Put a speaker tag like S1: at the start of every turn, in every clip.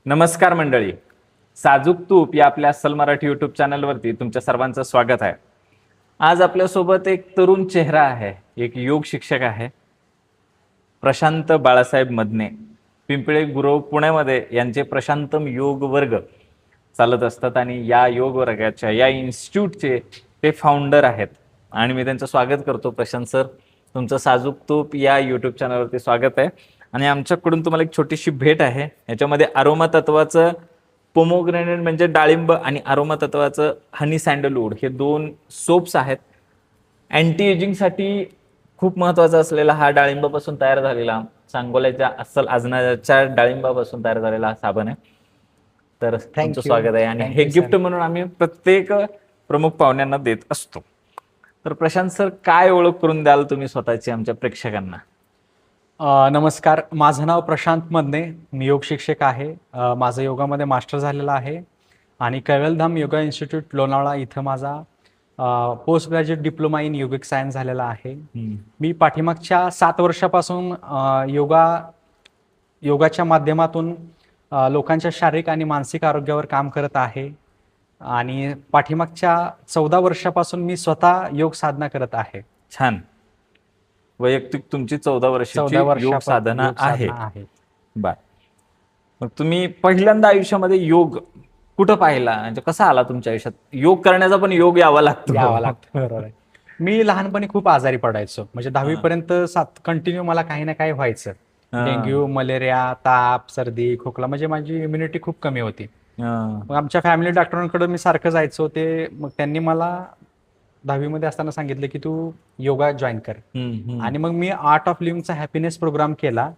S1: नमस्कार मंडळी. साजूक तूप या आपल्या अस्सल मराठी यूट्यूब चॅनलवरती तुमच्या सर्वांचं स्वागत आहे. आज आपल्यासोबत एक तरुण चेहरा आहे, एक योग शिक्षक आहे, प्रशांत बाळासाहेब मदने. पिंपळे गुरव पुण्यामध्ये यांचे प्रशांतम योग वर्ग चालत असतात आणि या योग वर्गाच्या या इन्स्टिट्यूटचे ते फाउंडर आहेत. आणि मी त्यांचं स्वागत करतो. प्रशांत सर, तुमचं साजूक तूप या यूट्यूब चॅनलवरती स्वागत आहे. आणि आमच्याकडून तुम्हाला एक छोटीशी भेट आहे. याच्यामध्ये अरोमा तत्वाचं पोमोग्रेनेट म्हणजे डाळिंब आणि अरोमा तत्वाचं हनी सँडलवूड हे 2 सोप्स आहेत. अँटी एजिंगसाठी खूप महत्त्वाचा असलेला हा डाळिंबापासून तयार झालेला, सांगोल्याच्या अस्सल आजनाच्या डाळिंबापासून तयार झालेला हा साबण आहे. तर तुमचं स्वागत आहे. आणि हे गिफ्ट म्हणून आम्ही प्रत्येक प्रमुख पाहुण्यांना देत असतो. तर प्रशांत सर, काय ओळख करून द्याल तुम्ही स्वतःची आमच्या प्रेक्षकांना?
S2: नमस्कार, माझं नाव प्रशांत मदने, मी योग शिक्षक आहे. माझं योगामध्ये मास्टर झालेलं आहे आणि कैवल्यधाम योगा इन्स्टिट्यूट लोणावळा इथं माझा post graduate diploma in yogic science झालेला आहे. मी पाठीमागच्या 7 वर्षापासून योगाच्या माध्यमातून लोकांच्या शारीरिक आणि मानसिक आरोग्यावर काम करत आहे आणि पाठीमागच्या 14 वर्षापासून मी स्वतः योग साधना करत आहे.
S1: छान. वैयक्तिक तुमची 14 वर्षाची योग साधना आहे. बर, मग तुम्ही पहिल्यांदा आयुष्यामध्ये योग कुठं पाहिला, म्हणजे कसा आला तुमच्या आयुष्यात? योग करण्याचा पण योग यावा लागतो.
S2: बरोबर आहे. मी लहानपणी खूप आजारी पडायचो, म्हणजे 10वी पर्यंत कंटिन्यू मला काही ना काही व्हायचं. डेंग्यू, मलेरिया, ताप, सर्दी, खोकला, म्हणजे माझी इम्युनिटी खूप कमी होती. मग आमच्या फॅमिली डॉक्टरांकडे मी सारखं जायचो. मग त्यांनी मला 10वी मध्ये असताना सांगितलं की तू योगा जॉईन कर. आणि मग मी आर्ट ऑफ लिव्हिंगचा हॅपीनेस प्रोग्राम केला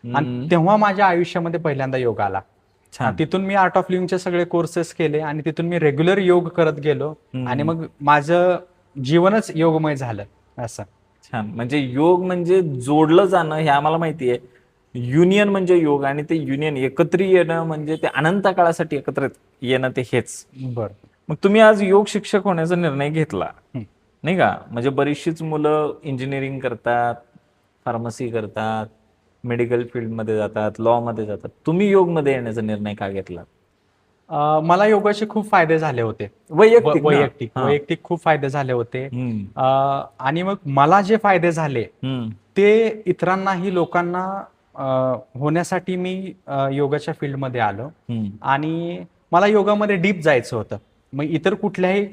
S2: आणि तेव्हा माझ्या आयुष्यामध्ये पहिल्यांदा योग आला. तिथून मी आर्ट ऑफ लिव्हिंगचे सगळे कोर्सेस केले आणि तिथून मी रेग्युलर योग करत गेलो आणि मग माझं जीवनच योगमय झालं असं.
S1: छान. म्हणजे योग म्हणजे जोडलं जाणं हे आम्हाला माहिती आहे. युनियन म्हणजे योग, आणि ते युनियन एकत्र येणं म्हणजे ते अनंत काळासाठी एकत्र येणं, ते हेच.
S2: बरं.
S1: मग तुम्ही आज योग शिक्षक होण्याचा निर्णय घेतला नाही का? म्हणजे बरीचशीच मुलं इंजिनिअरिंग करतात, फार्मसी करतात, मेडिकल फील्डमध्ये जातात, लॉ मध्ये जातात. तुम्ही योग मध्ये येण्याचा निर्णय का घेतला?
S2: मला योगाचे खूप फायदे झाले होते. वैयक्तिक खूप फायदे झाले होते. आणि मग मला जे फायदे झाले ते इतरांनाही, लोकांना होण्यासाठी मी योगाच्या फील्डमध्ये आलो. आणि मला योगामध्ये डीप जायचं होतं. मग इतर कुठल्याही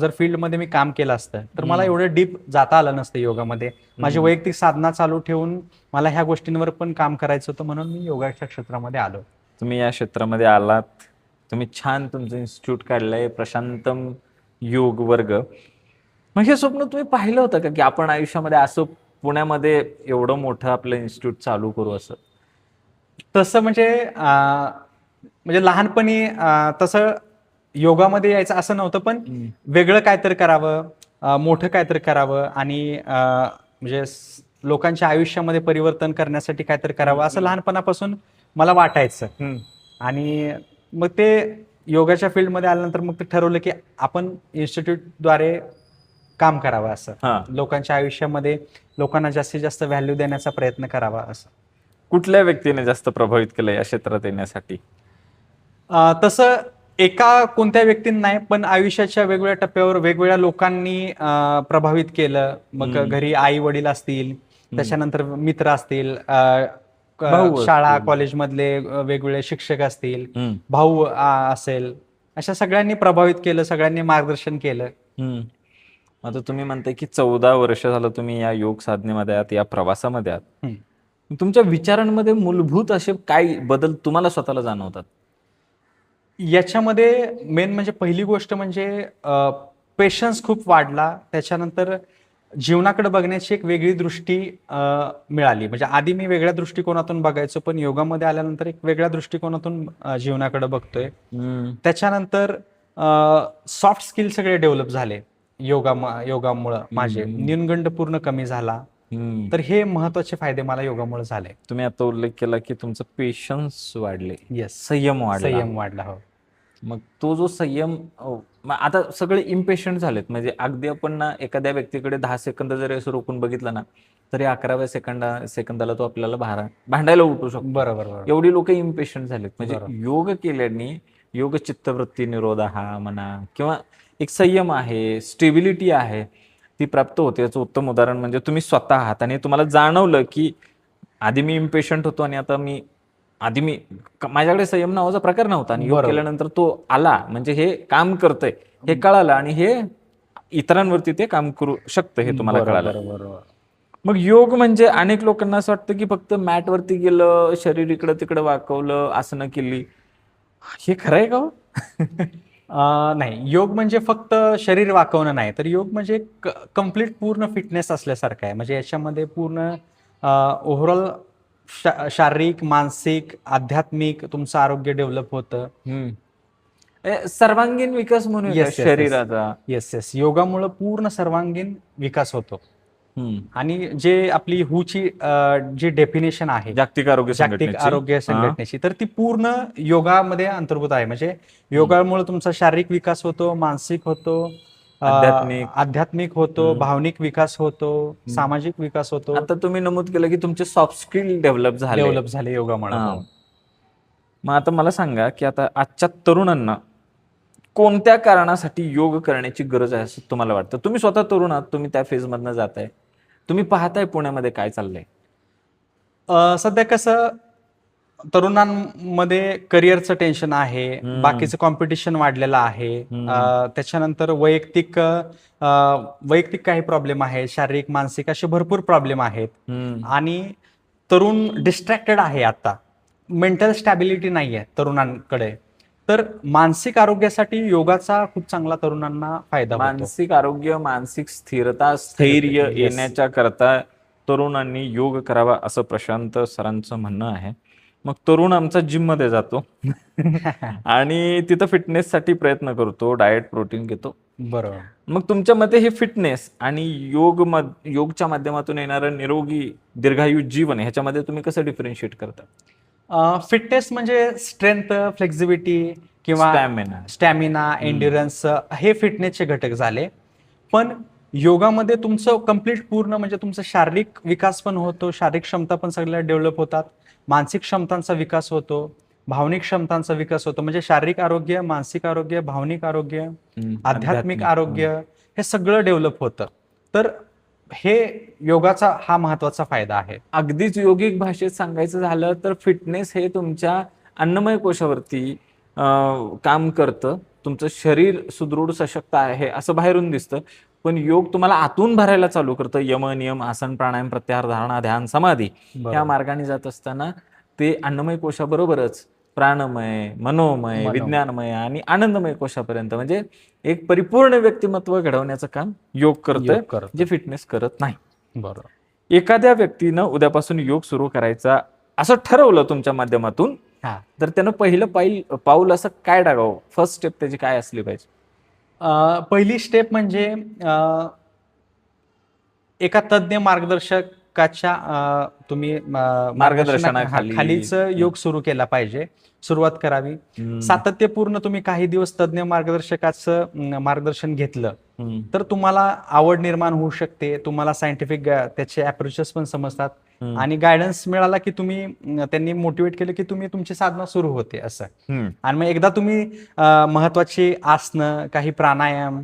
S2: जर फील्डमध्ये मी काम केलं असतं तर मला एवढं डीप जाता आलं नसतं योगामध्ये. माझी वैयक्तिक साधना चालू ठेवून मला ह्या गोष्टींवर पण काम करायचं होतं, म्हणून मी योगाच्या क्षेत्रामध्ये आलो.
S1: तुम्ही या क्षेत्रामध्ये आलात, तुम्ही छान तुमचं इन्स्टिट्यूट काढलंय, प्रशांतम योग वर्ग. मग हे स्वप्न तुम्ही पाहिलं होतं का की आपण आयुष्यामध्ये असं पुण्यामध्ये एवढं मोठं आपलं इन्स्टिट्यूट चालू करू असं?
S2: तसं म्हणजे लहानपणी तसं योगामध्ये यायचं असं नव्हतं, पण वेगळं काहीतरी करावं, मोठं काहीतरी करावं आणि म्हणजे लोकांच्या आयुष्यामध्ये परिवर्तन करण्यासाठी काहीतरी करावं असं लहानपणापासून मला वाटायचं. आणि मग ते योगाच्या फील्डमध्ये आल्यानंतर मग ते ठरवलं की आपण इन्स्टिट्यूटद्वारे काम करावं असं, लोकांच्या आयुष्यामध्ये लोकांना जास्तीत जास्त व्हॅल्यू देण्याचा प्रयत्न करावा असं.
S1: कुठल्या व्यक्तीने जास्त प्रभावित केलं या क्षेत्रात येण्यासाठी?
S2: तसं एका कोणत्या व्यक्तीने नाही, पण आयुष्याच्या वेगवेगळ्या टप्प्यावर वेगवेगळ्या लोकांनी प्रभावित केलं. मग घरी आई वडील असतील, त्याच्यानंतर मित्र असतील, शाळा कॉलेजमधले वेगवेगळे शिक्षक असतील, भाऊ असेल, अशा सगळ्यांनी प्रभावित केलं, सगळ्यांनी मार्गदर्शन केलं.
S1: आता तुम्ही म्हणताय की 14 वर्ष झालं तुम्ही या योग साधनेमध्ये आहात, या प्रवासामध्ये आहात. तुमच्या विचारांमध्ये मूलभूत असे काय बदल तुम्हाला स्वतःला जाणवतात?
S2: याच्यामध्ये मेन म्हणजे पहिली गोष्ट म्हणजे पेशन्स खूप वाढला. त्याच्यानंतर जीवनाकडे बघण्याची एक वेगळी दृष्टी मिळाली. म्हणजे आधी मी वेगळ्या दृष्टिकोनातून बघायचो, पण योगामध्ये आल्यानंतर एक वेगळ्या दृष्टिकोनातून जीवनाकडे बघतोय. त्याच्यानंतर सॉफ्ट स्किल सगळे डेव्हलप झाले योगामुळं. माझे न्यूनगंड पूर्ण कमी झाला. तर हे महत्वाचे फायदे मला योगामुळे झाले.
S1: तुम्ही आता उल्लेख केला की तुमचं पेशन्स वाढले.
S2: येस,
S1: संयम
S2: वाढला. हो.
S1: मग तो जो संयम मग आता सगळे इम्पेशंट झालेत, म्हणजे अगदी आपण ना एखाद्या व्यक्तीकडे 10 सेकंद जरी असं रोखून बघितलं ना, तरी 11व्या सेकंदाला तो आपल्याला भांडायला उठू शकतो.
S2: बरोबर बरोबर
S1: एवढी लोक इम्पेशंट झालेत. म्हणजे
S2: बरोबर
S1: योग केल्याने योग चित्तवृत्ती निरोध हा म्हणा किंवा एक संयम आहे, स्टेबिलिटी आहे, ती प्राप्त होते. याचं उत्तम उदाहरण म्हणजे तुम्ही स्वतः आहात आणि तुम्हाला जाणवलं की आधी मी इम्पेशंट होतो आणि आता आधी माझ्याकडे संयम नावाचा प्रकार नव्हता आणि योग
S2: बरोबर.
S1: केल्यानंतर तो आला, म्हणजे हे काम करतंय हे कळालं आणि हे इतरांवरती ते काम करू शकतं हे तुम्हाला कळालं.
S2: बरोबर बरोबर
S1: मग योग म्हणजे अनेक लोकांना असं वाटतं की फक्त मॅट वरती गेलं, शरीर इकडं तिकडं वाकवलं, आसनं केली. हे खरं आहे का हो?
S2: नाही, योग म्हणजे फक्त शरीर वाकवणं नाही, तर योग म्हणजे कम्प्लीट पूर्ण फिटनेस असल्यासारखं आहे. म्हणजे याच्यामध्ये पूर्ण ओव्हरऑल शारीरिक, मानसिक, आध्यात्मिक तुमचं आरोग्य डेव्हलप होतं.
S1: सर्वांगीण विकास म्हणूया
S2: येस येस
S1: शरीराचा.
S2: येस येस योगामुळं पूर्ण सर्वांगीण विकास होतो. आणि जे आपली जी डेफिनेशन आहे
S1: जागतिक आरोग्य
S2: जागतिक
S1: संघटनेची.
S2: आरोग्य संघटनेची, तर ती पूर्ण योगामध्ये अंतर्भूत आहे. म्हणजे योगामुळे तुमचा शारीरिक विकास होतो, मानसिक होतो,
S1: आध्यात्मिक.
S2: आध्यात्मिक होतो, भावनिक विकास होतो, सामाजिक विकास होतो,
S1: आता तुम्ही नमूद केलं की तुमचे सॉफ्ट स्किल डेव्हलप
S2: झाले योगामुळे.
S1: हा. मग आता मला सांगा की आता आजच्या तरुणांना कोणत्या कारणासाठी योग करण्याची गरज आहे असं तुम्हाला वाटतं? तुम्ही स्वतः तरुण आहात, तुम्ही त्या फेज मधनं जाताय, तुम्ही पाहताय पुण्यामध्ये काय चाललंय.
S2: सध्या कसं तरुणांमध्ये करिअरचं टेन्शन आहे, बाकीचं कॉम्पिटिशन वाढलेलं आहे, त्याच्यानंतर वैयक्तिक काही प्रॉब्लेम आहेत, शारीरिक मानसिक असे भरपूर प्रॉब्लेम आहेत. आणि तरुण डिस्ट्रॅक्टेड आहे. आता मेंटल स्टॅबिलिटी नाही आहे तरुणांकडे. तर मानसिक आरोग्यासाठी योगाचा खूप चांगला तरुणांना फायदा होतो.
S1: मानसिक आरोग्य, मानसिक स्थिरता, स्थैर्य
S2: Yes.
S1: येण्याच्या करता तरुणांनी योग करावा असं प्रशांत सरांचं म्हणणं आहे. मग तरुण आमचा जिम मध्ये जातो आणि तिथं फिटनेससाठी प्रयत्न करतो, डाएट प्रोटीन घेतो.
S2: बरोबर.
S1: मग तुमच्या मते हे फिटनेस आणि योगच्या माध्यमातून येणारं निरोगी दीर्घायू जीवन ह्याच्यामध्ये तुम्ही कसं डिफरन्शिएट करता?
S2: फिटनेस म्हणजे स्ट्रेंथ, फ्लेक्झिबिलिटी किंवा स्टॅमिना, एन्ड्युरन्स हे फिटनेसचे घटक झाले. पण योगामध्ये तुमचं कम्प्लीट पूर्ण म्हणजे तुमचा शारीरिक विकास पण होतो, शारीरिक क्षमता पण सगळ्या डेव्हलप होतात, मानसिक क्षमतांचा विकास होतो, भावनिक क्षमतांचा विकास होतो. म्हणजे शारीरिक आरोग्य, मानसिक आरोग्य, भावनिक आरोग्य, आध्यात्मिक आरोग्य हे सगळं डेव्हलप होतं. तर हे योगाचा हा महत्वाचा फायदा आहे.
S1: अगदीच योगिक भाषेत सांगायचं झालं तर फिटनेस हे तुमच्या अन्नमय कोशावरती काम करतं. तुमचं शरीर सुदृढ सशक्त आहे असं बाहेरून दिसतं, पण योग तुम्हाला आतून भरायला चालू करतं. यम, नियम, आसन, प्राणायाम, प्रत्याहार, धारणा, ध्यान, समाधी या मार्गाने जात असताना ते अन्नमय कोशाबरोबरच प्राणमय, मनोमय, विज्ञानमय आणि आनंदमय कोशापर्यंत म्हणजे एक परिपूर्ण व्यक्तिमत्व घडवण्याचं काम योग करतंय, जे फिटनेस करत नाही.
S2: बरोबर.
S1: एखाद्या व्यक्तीनं उद्यापासून योग सुरू करायचा असं ठरवलं तुमच्या माध्यमातून, तर त्यानं पहिलं पाऊल असं काय टाकावं? फर्स्ट स्टेप त्याची काय असली पाहिजे?
S2: पहिली स्टेप म्हणजे एका तज्ञ मार्गदर्शकाच्या तुम्ही मार्गदर्शनाखालीच योग सुरू केला पाहिजे, सुरुवात करावी. सातत्यपूर्ण तुम्ही काही दिवस तज्ञ मार्गदर्शकाचं मार्गदर्शन घेतलं तर तुम्हाला आवड निर्माण होऊ शकते, तुम्हाला सायंटिफिक त्याचे अप्रोचेस पण समजतात आणि गायडन्स मिळाला की त्यांनी मोटिवेट केलं की तुमची साधना सुरू होते असं. आणि मग एकदा तुम्ही महत्वाची आसनं, काही प्राणायाम,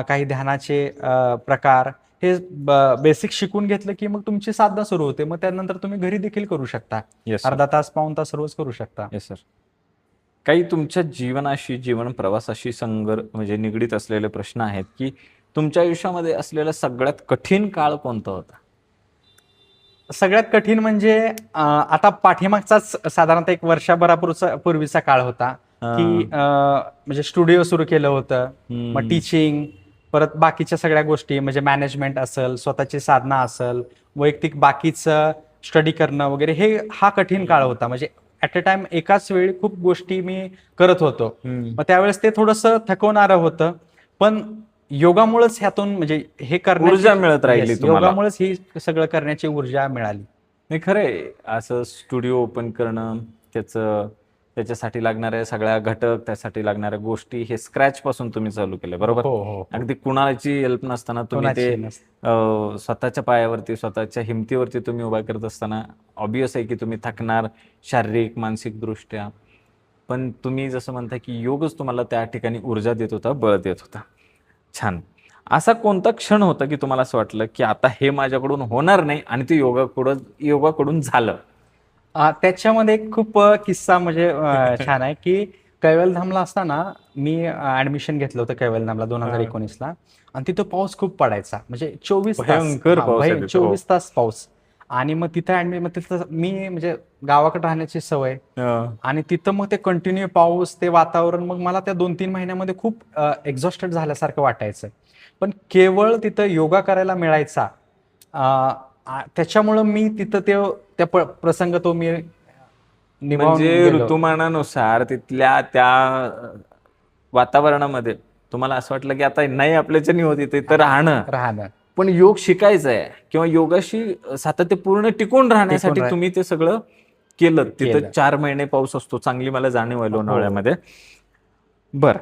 S2: काही ध्यानाचे प्रकार हे बेसिक शिकून घेतलं की मग तुमची साधना सुरू होते. मग त्यानंतर तुम्ही घरी देखील करू शकता, अर्धा तास, पाऊण तास रोज करू शकता.
S1: Yes sir. काही तुमच्या जीवन प्रवासाशी म्हणजे निगडीत असलेले प्रश्न आहेत की तुमच्या आयुष्यामध्ये असलेला सगळ्यात कठीण काळ कोणता होता?
S2: सगळ्यात कठीण म्हणजे आता पाठीमागचाच साधारणतः 1 वर्षभरापूर्वीचा काळ होता की म्हणजे स्टुडिओ सुरू केलं होतं, मग टीचिंग, परत बाकीच्या सगळ्या गोष्टी म्हणजे मॅनेजमेंट असेल, स्वतःची साधना असेल, वैयक्तिक बाकीचं स्टडी करणं वगैरे, हा कठीण काळ होता. म्हणजे ऍट अ टाइम एकाच वेळी खूप गोष्टी मी करत होतो. मग त्यावेळेस ते थोडंसं थकवणारं होतं, पण योगामुळेच ह्यातून म्हणजे हे
S1: ऊर्जा मिळत राहिली.
S2: योगामुळेच ही सगळं करण्याची ऊर्जा मिळाली.
S1: नाही खरंय, असं स्टुडिओ ओपन करणं, त्याचं त्याच्यासाठी लागणाऱ्या सगळ्या घटक, त्यासाठी लागणाऱ्या गोष्टी हे स्क्रॅच पासून तुम्ही चालू केले, बरोबर?
S2: हो हो
S1: अगदी कुणाची हेल्प नसताना तुम्ही ते
S2: कोणाची नसते.
S1: स्वतःच्या पायावरती, स्वतःच्या हिमतीवरती तुम्ही उभा करत असताना ऑब्वियस आहे की तुम्ही थकणार शारीरिक मानसिक दृष्ट्या, पण तुम्ही जसं म्हणता की योगच तुम्हाला त्या ठिकाणी ऊर्जा देत होता, बळ देत होता. छान. असा कोणता क्षण होता की तुम्हाला असं वाटलं की आता हे माझ्याकडून होणार नाही आणि ते योगाकडून झालं?
S2: त्याच्यामध्ये एक खूप किस्सा म्हणजे छान आहे की कैवलधामला असताना मी ऍडमिशन घेतलं होतं कैवलधामला 2019ला, आणि तिथं पाऊस खूप पडायचा, म्हणजे 24 तास.
S1: भयंकर
S2: हा,
S1: पाऊस आहे तिथं, हो.
S2: 24 तास पाऊस. आणि मग तिथं तिथं मी म्हणजे गावाकडे राहण्याची सवय, आणि तिथं मग ते कंटिन्यू पाऊस, ते वातावरण, मग मला त्या 2-3 महिन्यामध्ये खूप एक्झॉस्टेड झाल्यासारखं वाटायचं. पण केवळ तिथं योगा करायला मिळायचा, त्याच्यामुळं मी तिथं त्या प्रसंग तो मी निभावून
S1: म्हणजे
S2: गेलो.
S1: ऋतुमानानुसार तिथल्या त्या वातावरणामध्ये तुम्हाला असं वाटलं की आता नाही आपल्याच्यानी होत इथे तर
S2: राहणं.
S1: पण योग शिकायचा आहे किंवा योगाशी सातत्यपूर्ण टिकून राहण्यासाठी तुम्ही ते सगळं केलं. तिथं 4 महिने पाऊस असतो, चांगली मला जाणीव आहे लोणावळ्यामध्ये. बर,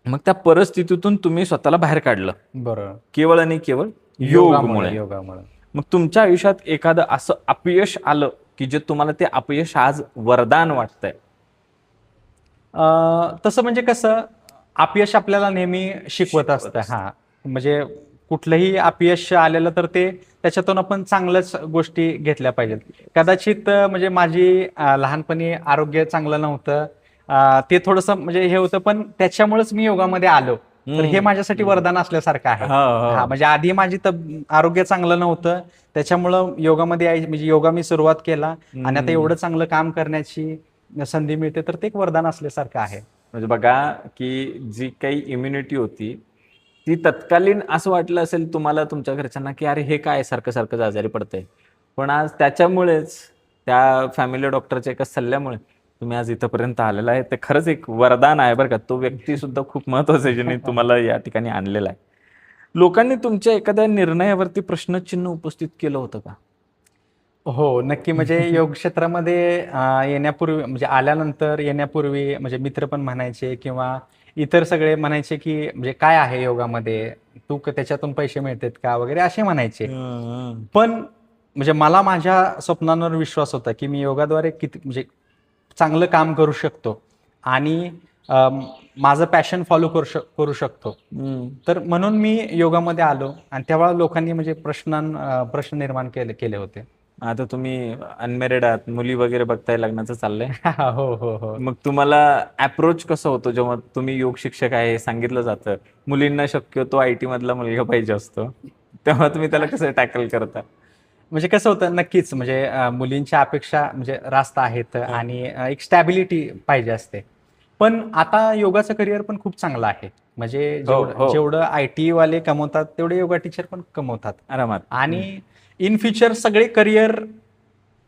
S1: मग त्या परिस्थितीतून तुम्ही स्वतःला बाहेर काढलं,
S2: बरोबर,
S1: केवळ आणि केवळ योगामुळे. मग तुमच्या आयुष्यात एखादं असं अपयश आलं की जे तुम्हाला ते अपयश आज वरदान वाटतंय?
S2: तसं म्हणजे कसं, अपयश आपल्याला नेहमी शिकवत असतं. हा, म्हणजे कुठलंही अपयश आलेलं तर ते त्याच्यातून आपण चांगल्याच गोष्टी घेतल्या पाहिजेत. कदाचित म्हणजे माझी लहानपणी आरोग्य चांगलं नव्हतं, ते थोडंसं म्हणजे हे होतं, पण त्याच्यामुळेच मी योगामध्ये आलो, तर हे माझ्यासाठी वरदान असल्यासारखं आहे. हा, म्हणजे आधी माझी आरोग्य चांगलं नव्हतं, त्याच्यामुळं योगामध्ये म्हणजे योगा मी सुरुवात केला, आणि आता एवढं चांगलं काम करण्याची संधी मिळते, तर ते एक वरदान असल्यासारखं आहे.
S1: म्हणजे बघा की जी काही इम्युनिटी होती ती तत्कालीन असं वाटलं असेल तुम्हाला तुमच्या घरच्यांना की अरे हे काय सारखं सारखं आजारी पडतंय, पण आज त्याच्यामुळेच त्या फॅमिली डॉक्टरच्या एका सल्ल्यामुळे तुम्ही आज इथंपर्यंत आलेला आहे. ते खरंच एक वरदान आहे बरं का. तो व्यक्ती सुद्धा खूप महत्वाचा आहे ज्याने तुम्हाला या ठिकाणी आणलेला आहे. लोकांनी तुमच्या एखाद्या निर्णयावरती प्रश्नचिन्ह उपस्थित केलं होतं का?
S2: हो, नक्की. म्हणजे योग क्षेत्रामध्ये येण्यापूर्वी, म्हणजे आल्यानंतर येण्यापूर्वी, म्हणजे मित्र पण म्हणायचे किंवा इतर सगळे म्हणायचे की म्हणजे काय आहे योगामध्ये, तू त्याच्यातून पैसे मिळतात का वगैरे असे म्हणायचे. पण म्हणजे मला माझ्या स्वप्नांवर विश्वास होता की मी योगाद्वारे किती म्हणजे चांगलं काम करू शकतो, आणि माझं पॅशन फॉलो करू शकतो. तर म्हणून मी योगामध्ये आलो, आणि तेव्हा लोकांनी म्हणजे प्रश्न निर्माण केले होते.
S1: आता तुम्ही अनमॅरिड आहात, मुली वगैरे बघताय, लग्नाचं चाललंय.
S2: हो हो हो.
S1: मग तुम्हाला अप्रोच कसं होतं जेव्हा तुम्ही योग शिक्षक आहे सांगितलं जातं, मुलींना शक्यतो IT मधला मुलगा पाहिजे असतो, तेव्हा तुम्ही त्याला कसं टॅकल करता?
S2: म्हणजे कसं होतं, नक्कीच म्हणजे मुलींच्या अपेक्षा म्हणजे रास्त आहेत, आणि एक स्टॅबिलिटी पाहिजे असते. पण आता योगाचं करिअर पण खूप चांगलं आहे, म्हणजे जेवढं IT वाले कमवतात तेवढे योगा टीचर पण कमवतात
S1: आरामात.
S2: आणि इन फ्युचर सगळे करिअर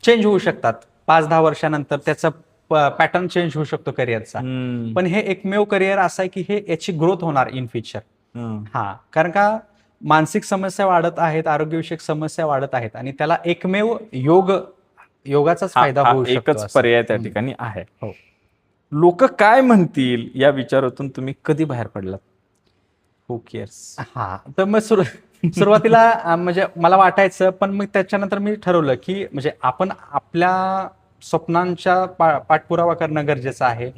S2: चेंज होऊ शकतात. 5-10 वर्षानंतर त्याचा पॅटर्न चेंज होऊ शकतो करिअरचा. पण हे एकमेव करिअर असं आहे की हे याची ग्रोथ होणार इन फ्युचर. हा, कारण का मानसिक समस्या वाढत आहेत, आरोग्यविषयक समस्या वाढत आहेत, आणि त्याला एकमेव योगाचाच फायदा होऊ शकतो.
S1: एकच पर्याय त्या ठिकाणी आहे.
S2: हो.
S1: लोक काय म्हणतील या विचारातून तुम्ही कधी बाहेर पडलात? हू केअर्स?
S2: हा, तर मग सुरुवातीला म्हणजे मला वाटायचं, पण मग त्याच्यानंतर मी ठरवलं की म्हणजे आपण आपल्या स्वप्नांच्या पाठपुरावा करणं गरजेचं आहे.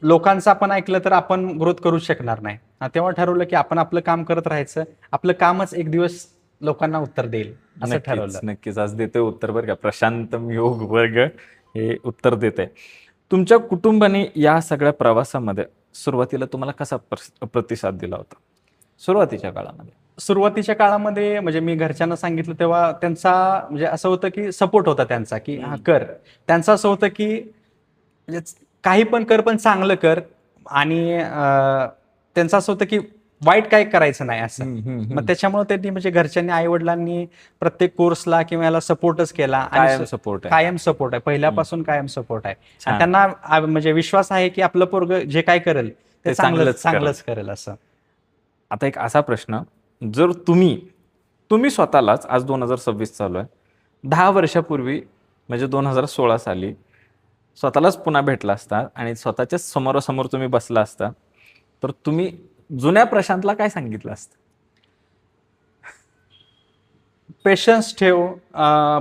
S2: लोकांचं आपण ऐकलं तर आपण ग्रोथ करू शकणार नाही. तेव्हा ठरवलं की आपण आपलं काम करत राहायचं, आपलं कामच एक दिवस लोकांना उत्तर देईल असं ठरवलं.
S1: नक्कीच आज देते उत्तर बरं का. प्रशांतम योग वर्ग हे उत्तर देत आहे. तुमच्या कुटुंबाने या सगळ्या प्रवासामध्ये सुरुवातीला तुम्हाला कसा प्रतिसाद दिला होता सुरुवातीच्या काळामध्ये?
S2: सुरुवातीच्या काळामध्ये म्हणजे मी घरच्यांना सांगितलं तेव्हा त्यांचा म्हणजे असं होतं की सपोर्ट होता त्यांचा की हा कर. त्यांचं असं होतं की म्हणजे काही पण कर, पण चांगलं कर, आणि त्यांचं असं होतं की वाईट काय करायचं नाही असं. मग त्याच्यामुळे त्यांनी म्हणजे घरच्यांनी, आई वडिलांनी प्रत्येक कोर्सला किंवा याला सपोर्टच केला.
S1: कायम सपोर्ट
S2: आहे, पहिल्यापासून कायम सपोर्ट आहे. आणि त्यांना म्हणजे विश्वास आहे की आपलं पोरगं जे काय करेल ते चांगलंच करेल असं.
S1: आता एक असा प्रश्न, जर तुम्ही स्वतःलाच, आज 2026 चालू आहे, 10 वर्षापूर्वी म्हणजे 2016 साली स्वतःलाच पुन्हा भेटला असता आणि स्वतःच्याच समोरासमोर तुम्ही बसला असता, तर तुम्ही जुन्या प्रशांतला काय सांगितलं असतं?
S2: पेशन्स ठेव.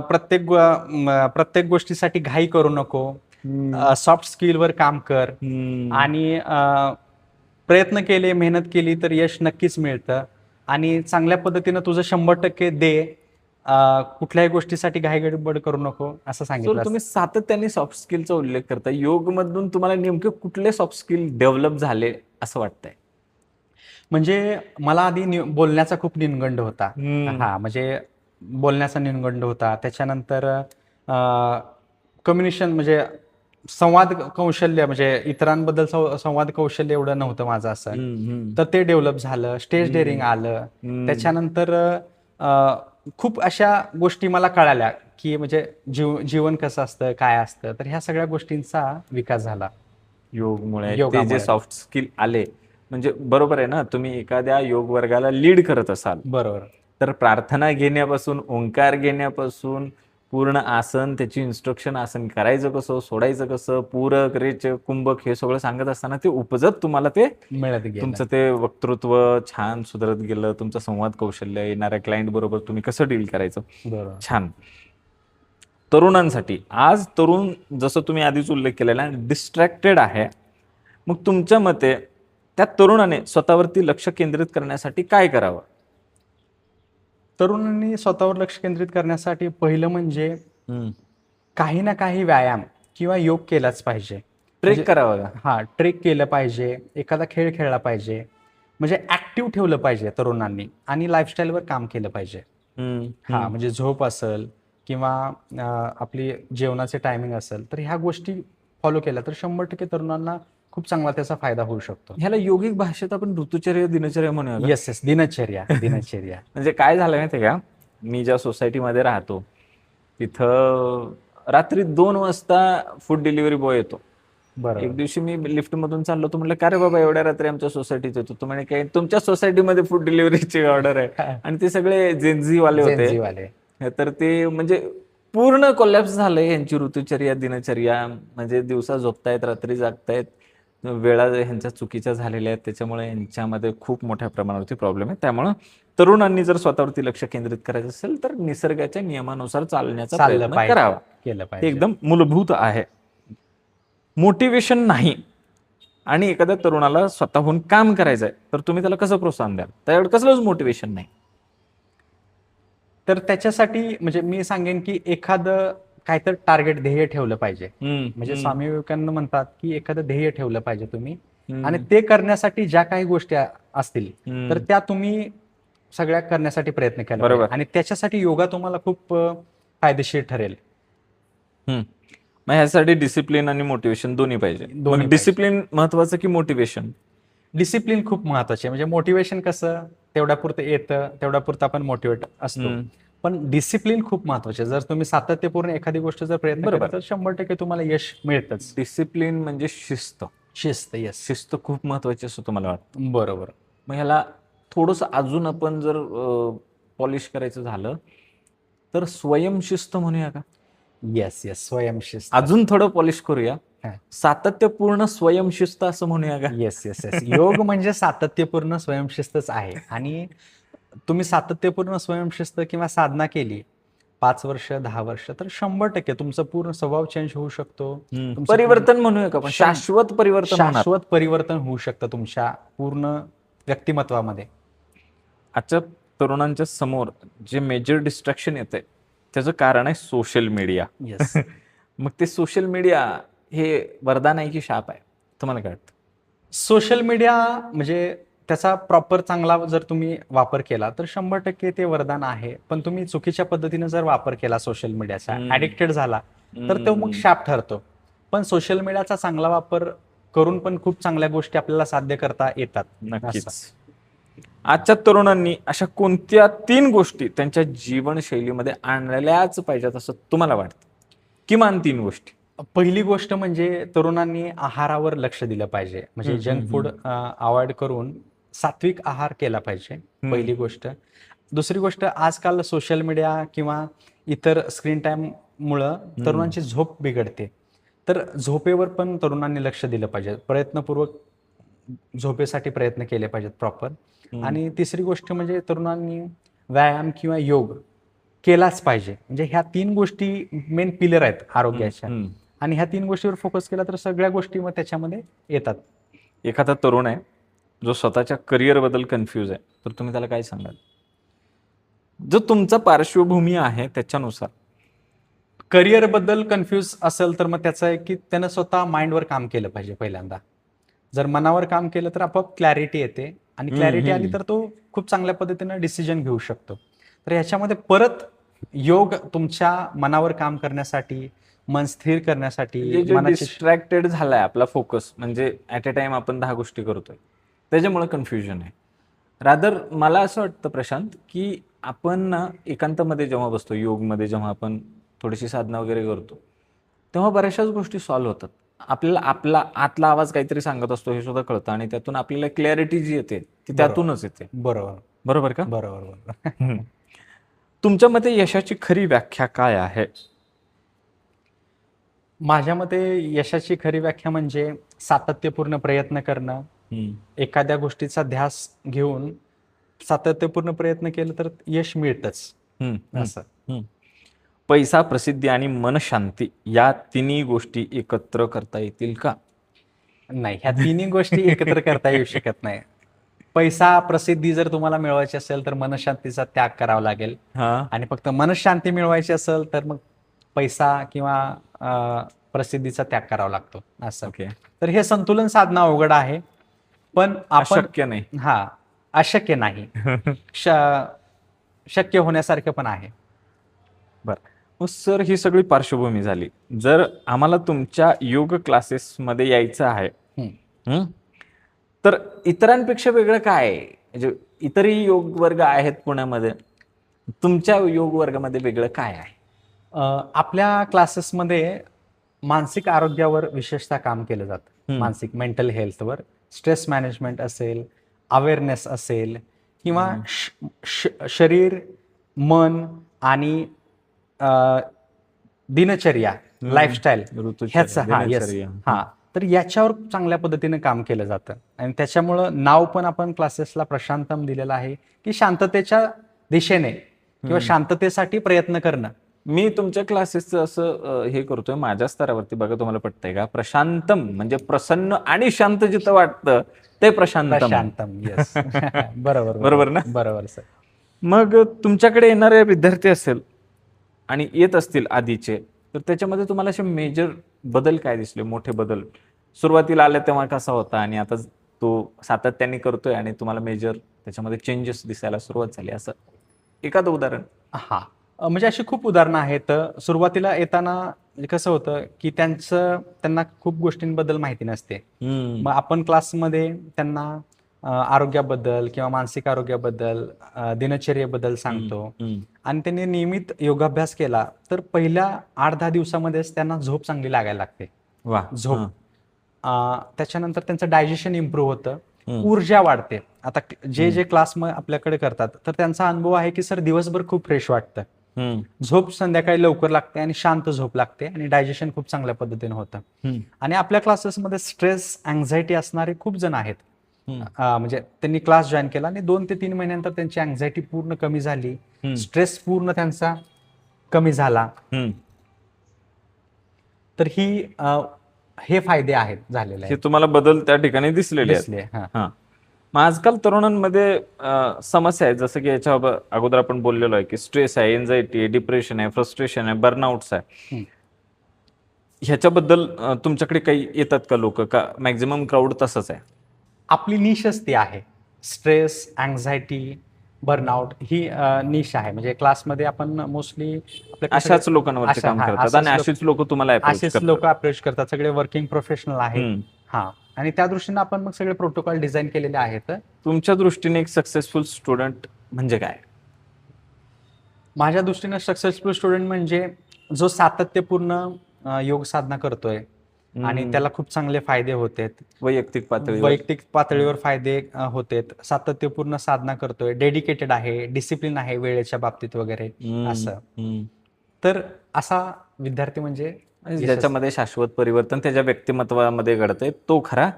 S2: प्रत्येक गोष्टीसाठी घाई करू नको. सॉफ्ट स्किलवर काम कर. आणि प्रयत्न केले, मेहनत केली तर यश नक्कीच मिळतं. आणि चांगल्या पद्धतीनं तुझं 100% दे. कुठल्याही गोष्टीसाठी घाईगडबड करू नको असं सांगितलं
S1: सर, तुम्ही
S2: असतं.
S1: सातत्याने सॉफ्ट स्किलचा उल्लेख करता. योगमधून तुम्हाला नेमके कुठले सॉफ्ट स्किल डेव्हलप झाले असं वाटतंय?
S2: म्हणजे मला आधी बोलण्याचा खूप न्यूनगंड होता.
S1: हम्म.
S2: हा, म्हणजे बोलण्याचा न्यूनगंड होता. त्याच्यानंतर कम्युनिकेशन म्हणजे संवाद कौशल्य, म्हणजे इतरांबद्दल संवाद कौशल्य एवढं नव्हतं माझं असं.
S1: हम्म.
S2: तर ते डेव्हलप झालं. स्टेज डेअरिंग आलं. त्याच्यानंतर खूप अशा गोष्टी मला कळाल्या की म्हणजे जीवन कसं असतं, काय असतं. तर ह्या सगळ्या गोष्टींचा विकास झाला
S1: योगमुळे ते जे
S2: योगामुळे.
S1: सॉफ्ट स्किल आले, म्हणजे बरोबर आहे ना, तुम्ही एखाद्या योग वर्गाला लीड करत असाल
S2: बरोबर.
S1: तर प्रार्थना घेण्यापासून, ओंकार घेण्यापासून, पूर्ण आसन, त्याची इन्स्ट्रक्शन, आसन करायचं कसं, सोडायचं कसं, पूरक, रेचक, कुंभक हे सगळं सांगत असताना ते उपजत तुम्हाला ते
S2: मिळत गेलं.
S1: तुमचं ते वक्तृत्व छान सुधारत गेलं. तुमचं संवाद कौशल्य, येणाऱ्या क्लायंट बरोबर तुम्ही कसं डील करायचं,
S2: बरोबर.
S1: छान. तरुणांसाठी आज तरुण, जसं तुम्ही आधीच उल्लेख केलेला, डिस्ट्रॅक्टेड आहे. मग तुमच्या मते त्या तरुणाने स्वतःवरती लक्ष केंद्रित करण्यासाठी काय करावं?
S2: तरुणांनी स्वतःवर लक्ष केंद्रित करण्यासाठी पहिलं म्हणजे काही ना काही व्यायाम किंवा योग केलाच पाहिजे.
S1: ट्रेक करावं का?
S2: हा, ट्रेक केलं पाहिजे, एखादा खेळ खेळला पाहिजे. म्हणजे ऍक्टिव्ह ठेवलं पाहिजे तरुणांनी आणि लाईफस्टाईलवर काम केलं पाहिजे. हा, म्हणजे झोप असेल किंवा आपली जेवणाचे टायमिंग असेल, तर ह्या गोष्टी फॉलो केल्या तर 100% तरुणांना खूप चांगला त्याचा फायदा होऊ शकतो.
S1: ह्याला योगिक भाषेत आपण ऋतुचर्या, दिनचर्या म्हणूया का?
S2: येस, दिनचर्या. दिनचर्या.
S1: म्हणजे काय झालं माहितीये का, मी ज्या सोसायटीमध्ये राहतो तिथं रात्री 2 वाजता फूड डिलिव्हरी बॉय येतो.
S2: बरोबर.
S1: एक दिवशी मी लिफ्ट मधून चाललो, तो म्हटलं, का रे बाबा एवढ्या रात्री आमच्या सोसायटीत येतो? तो म्हणे, काय तुमच्या सोसायटीमध्ये फूड डिलिव्हरीची ऑर्डर आहे? आणि ते सगळे जेनझी वाले होते.
S2: Gen Z वाले.
S1: तर ते म्हणजे पूर्ण कोलॅप्स झालंय यांची ऋतुचर्या, दिनचर्या. म्हणजे दिवसा झोपतायत, रात्री जागतायत, वेळा ह्यांच्या चुकीच्या झालेल्या आहेत. त्याच्यामुळे यांच्यामध्ये खूप मोठ्या प्रमाणावरती प्रॉब्लेम आहे. त्यामुळे तरुणांनी जर स्वतःवरती लक्ष केंद्रित करायचं असेल तर निसर्गाच्या नियमानुसार चालण्याचा
S2: चाललं
S1: प्रयत्न
S2: पाहिजे,
S1: करावा.
S2: केलं
S1: हे
S2: पाहिजे.
S1: एकदम मूलभूत आहे. मोटिवेशन नाही आणि एखाद्या तरुणाला स्वतःहून काम करायचं आहे, तर तुम्ही त्याला कसं प्रोत्साहन द्याल? त्याच्याकडे कसलंच मोटिवेशन नाही.
S2: तर त्याच्यासाठी म्हणजे मी सांगेन की एखादं काहीतरी टार्गेट, ध्येय ठेवलं पाहिजे. म्हणजे स्वामी विवेकानंद म्हणतात की एखादं ध्येय ठेवलं पाहिजे तुम्ही, आणि ते करण्यासाठी ज्या काही गोष्टी असतील तर त्या तुम्ही सगळ्या करण्यासाठी प्रयत्न केला
S1: बरोबर.
S2: पाहिजे. आणि त्याच्यासाठी योगा तुम्हाला खूप फायदेशीर ठरेल.
S1: मग ह्यासाठी डिसिप्लिन आणि मोटिवेशन दोन्ही पाहिजे.
S2: दोन्ही
S1: डिसिप्लिन महत्वाचं की मोटिवेशन?
S2: डिसिप्लिन खूप महत्वाचे. म्हणजे मोटिवेशन कसं तेवढ्यापुरतं येतं, तेवढ्यापुरतं आपण मोटिवेट असतो. पण डिसिप्लिन खूप महत्वाचे. जर तुम्ही सातत्यपूर्ण एखादी गोष्ट जर प्रयत्न केला तर 100% तुम्हाला यश मिळतच.
S1: डिसिप्लिन म्हणजे शिस्त.
S2: शिस्त. यस,
S1: शिस्त खूप महत्वाची असं तुम्हाला वाटतं?
S2: बरोबर.
S1: मग ह्याला थोडंसं अजून आपण जर पॉलिश करायचं झालं तर स्वयंशिस्त म्हणूया का?
S2: येस, येस, स्वयंशिस्त.
S1: अजून थोडं पॉलिश करूया,
S2: हा.
S1: सातत्यपूर्ण स्वयंशिस्त असं म्हणूया का?
S2: Yes, yes, yes. योग म्हणजे सातत्यपूर्ण स्वयंशिस्तच आहे. आणि तुम्ही सातत्यपूर्ण स्वयंशिस्त किंवा साधना केली 5 वर्ष, 10 वर्ष, तर 100% तुमचं पूर्ण स्वभाव चेंज होऊ शकतो. तुमचं
S1: परिवर्तन म्हणूया का? शाश्वत परिवर्तन होणार.
S2: शाश्वत परिवर्तन होऊ शकतं तुमच्या पूर्ण व्यक्तिमत्वामध्ये.
S1: आजच्या तरुणांच्या समोर जे मेजर डिस्ट्रॅक्शन येते त्याचं कारण आहे सोशल मीडिया.
S2: येस.
S1: मग ते सोशल मीडिया हे वरदान आहे की शाप आहे, तुम्हाला काय वाटतं?
S2: सोशल मीडिया म्हणजे त्याचा प्रॉपर चांगला जर तुम्ही वापर केला तर 100% ते वरदान आहे. पण तुम्ही चुकीच्या पद्धतीने जर वापर केला सोशल मीडियाचा, ऍडिक्टेड झाला तर तो मग शाप ठरतो. पण सोशल मीडियाचा चांगला वापर करून पण खूप चांगल्या गोष्टी आपल्याला साध्य करता येतात.
S1: नक्कीच. आजच्या तरुणांनी अशा कोणत्या 3 गोष्टी त्यांच्या जीवनशैलीमध्ये आणल्याच पाहिजेत असं तुम्हाला वाटतं? किमान 3 गोष्टी.
S2: पहिली गोष्ट म्हणजे तरुणांनी आहारावर लक्ष दिलं पाहिजे. म्हणजे जंक फूड अवॉइड करून सात्विक आहार केला पाहिजे, पहिली गोष्ट. दुसरी गोष्ट, आजकाल सोशल मीडिया किंवा इतर स्क्रीन टाइम मुळे तरुणांची झोप बिघडते. तर झोपेवर पण तरुणांनी लक्ष दिलं पाहिजे, प्रयत्नपूर्वक झोपेसाठी प्रयत्न केले पाहिजेत प्रॉपर. आणि तिसरी गोष्ट म्हणजे तरुणांनी व्यायाम किंवा योग केलाच पाहिजे. म्हणजे ह्या 3 गोष्टी मेन पिलर आहेत आरोग्याच्या. आणि ह्या 3 गोष्टीवर फोकस केला तर सगळ्या गोष्टी मग त्याच्यामध्ये येतात.
S1: एखादा तरुण आहे जो स्वतःच्या करिअर बद्दल कन्फ्यूज आहे, तर तुम्ही त्याला काय सांगाल? जो तुमचा पार्श्वभूमी आहे त्याच्यानुसार.
S2: करिअर बद्दल कन्फ्यूज असेल तर मग त्याचं आहे की त्यानं स्वतः माइंडवर काम केलं पाहिजे पहिल्यांदा. जर मनावर काम केलं तर आपोआप क्लॅरिटी येते आणि क्लॅरिटी आली तर तो खूप चांगल्या पद्धतीनं डिसिजन घेऊ शकतो. तर ह्याच्यामध्ये परत योग तुमच्या मनावर काम करण्यासाठी, मन स्थिर करण्यासाठी,
S1: म्हणजे जे
S2: मनाची
S1: डिस्ट्रॅक्टेड झालाय आपला फोकस, म्हणजे ऍट अ टाइम आपण 10 गोष्टी करतोय, त्याच्यामुळे कन्फ्युजन आहे. रादर मला असं वाटतं प्रशांत, की आपण ना एकांतामध्ये जेव्हा बसतो, योगमध्ये जेव्हा आपण थोडीशी साधना वगैरे करतो, तेव्हा बऱ्याचशाच गोष्टी सॉल्व्ह होतात. आपल्याला आपला आतला आवाज काहीतरी सांगत असतो हे सुद्धा कळतं आणि त्यातून आपल्याला क्लॅरिटी जी येते ती त्यातूनच येते.
S2: बरोबर
S1: बरोबर का?
S2: बरोबर बरोबर.
S1: तुमच्या मते यशाची खरी व्याख्या काय आहे?
S2: माझ्या मते यशाची खरी व्याख्या म्हणजे सातत्यपूर्ण प्रयत्न करणं, एखाद्या गोष्टीचा ध्यास घेऊन सातत्यपूर्ण प्रयत्न केलं तर यश मिळतच असं.
S1: पैसा, प्रसिद्धी आणि मनशांती या तिन्ही गोष्टी एकत्र करता येतील का?
S2: नाही, ह्या तिन्ही गोष्टी एकत्र करता येऊ शकत नाही. पैसा, प्रसिद्धी जर तुम्हाला मिळवायची असेल तर मनशांतीचा त्याग करावा लागेल. आणि फक्त मनशांती मिळवायची असेल तर मग पैसा किंवा प्रसिद्धीचा त्याग करावा लागतो असं. तर हे संतुलन साधणं अवघड आहे, पण आपण
S1: शक्य नाही.
S2: अशक्य नाही. शक्य होण्यासारखं पण आहे.
S1: बरं, मग सर ही सगळी पार्श्वभूमी झाली. जर आम्हाला तुमच्या योग क्लासेसमध्ये यायचं आहे, तर इतरांपेक्षा वेगळं काय आहे? म्हणजे इतरही योग वर्ग आहेत पुण्यामध्ये, तुमच्या योग वर्गामध्ये वेगळं काय आहे?
S2: आपल्या क्लासेसमध्ये मानसिक आरोग्यावर विशेषतः काम केलं जातं. मानसिक मेंटल हेल्थवर, स्ट्रेस मॅनेजमेंट असेल, अवेअरनेस असेल किंवा शरीर, मन आणि दिनचर्या, लाईफस्टाईल ह्याचा तर याच्यावर चांगल्या पद्धतीने काम केलं जातं. आणि त्याच्यामुळं नाव पण आपण क्लासेसला प्रशांतम दिलेलं आहे, की शांततेच्या दिशेने किंवा शांततेसाठी प्रयत्न करणं.
S1: मी तुमच्या क्लासेसचं असं हे करतोय माझ्या स्तरावरती, बघा तुम्हाला पटतंय का? प्रशांतम म्हणजे प्रसन्न आणि शांत जिथं वाटतं ते प्रशांतम.
S2: येस. बरोबर
S1: बरोबर ना?
S2: बरोबर सर.
S1: मग तुमच्याकडे येणारे विद्यार्थी असेल आणि येत असतील आधीचे, तर त्याच्यामध्ये तुम्हाला असे मेजर बदल काय दिसले? मोठे बदल सुरुवातीला आले तेव्हा कसा होता आणि आता तो सातत्याने करतोय आणि तुम्हाला मेजर त्याच्यामध्ये चेंजेस दिसायला सुरुवात झाली, असं एखादं उदाहरण?
S2: म्हणजे अशी खूप उदाहरणं आहेत. सुरुवातीला येताना कसं होतं की त्यांना खूप गोष्टींबद्दल माहिती नसते. मग आपण क्लासमध्ये त्यांना आरोग्याबद्दल किंवा मानसिक आरोग्याबद्दल, दिनचर्येबद्दल सांगतो. आणि त्यांनी नियमित योगाभ्यास केला तर पहिल्या 8-10 दिवसामध्येच त्यांना झोप चांगली लागायला लागते. झोप त्याच्यानंतर त्यांचं डायजेशन इम्प्रूव्ह होतं, ऊर्जा वाढते. आता जे क्लास आपल्याकडे करतात तर त्यांचा अनुभव आहे की सर दिवसभर खूप फ्रेश वाटतं, झोप संध्याकाळी लवकर लागते आणि शांत झोप लागते आणि डायजेशन खूप चांगल्या पद्धतीने होतं. आणि आपल्या क्लासेसमध्ये स्ट्रेस, अँझायटी असणारे खूप जण आहेत. म्हणजे त्यांनी क्लास जॉईन केला आणि 2 ते 3 महिन्यानंतर त्यांची अँझायटी पूर्ण कमी झाली, स्ट्रेस पूर्ण त्यांचा कमी झाला. तर हे फायदे आहेत झालेले,
S1: हे तुम्हाला बदल त्या ठिकाणी दिसलेले आहेत. मग आजकाल तरुणांमध्ये समस्या आहे, जसं की याच्या अगोदर आपण बोललेलो आहे की स्ट्रेस आहे, एन्झायटी आहे, डिप्रेशन आहे, फ्रस्ट्रेशन आहे, बर्नआउट्स आहे. ह्याच्याबद्दल तुमच्याकडे काही येतात का लोक, का मॅक्झिमम क्राऊड तसंच आहे?
S2: आपली निशच ती आहे. स्ट्रेस, अँझायटी, बर्नआउट ही निश आहे. म्हणजे क्लासमध्ये आपण मोस्टली
S1: अशाच लोकांवरती काम करतात आणि अशीच लोक तुम्हाला
S2: अप्रोच करतात. सगळे वर्किंग प्रोफेशनल आहेत. आणि त्या दृष्टीने आपण मग सगळे प्रोटोकॉल डिझाईन केलेले आहेत.
S1: तुमच्या दृष्टीने एक सक्सेसफुल स्टुडंट म्हणजे काय?
S2: माझ्या दृष्टीने सक्सेसफुल स्टुडंट म्हणजे जो सातत्यपूर्ण योग साधना करतोय आणि त्याला खूप चांगले फायदे होते. वैयक्तिक पातळीवर फायदे होते, सातत्यपूर्ण साधना करतोय, डेडिकेटेड आहे, डिसिप्लिन आहे वेळेच्या बाबतीत वगैरे असं. तर असा विद्यार्थी म्हणजे
S1: ज्याच्यामध्ये शाश्वत परिवर्तन त्याच्या व्यक्तिमत्वामध्ये घडतंय तो खरा एक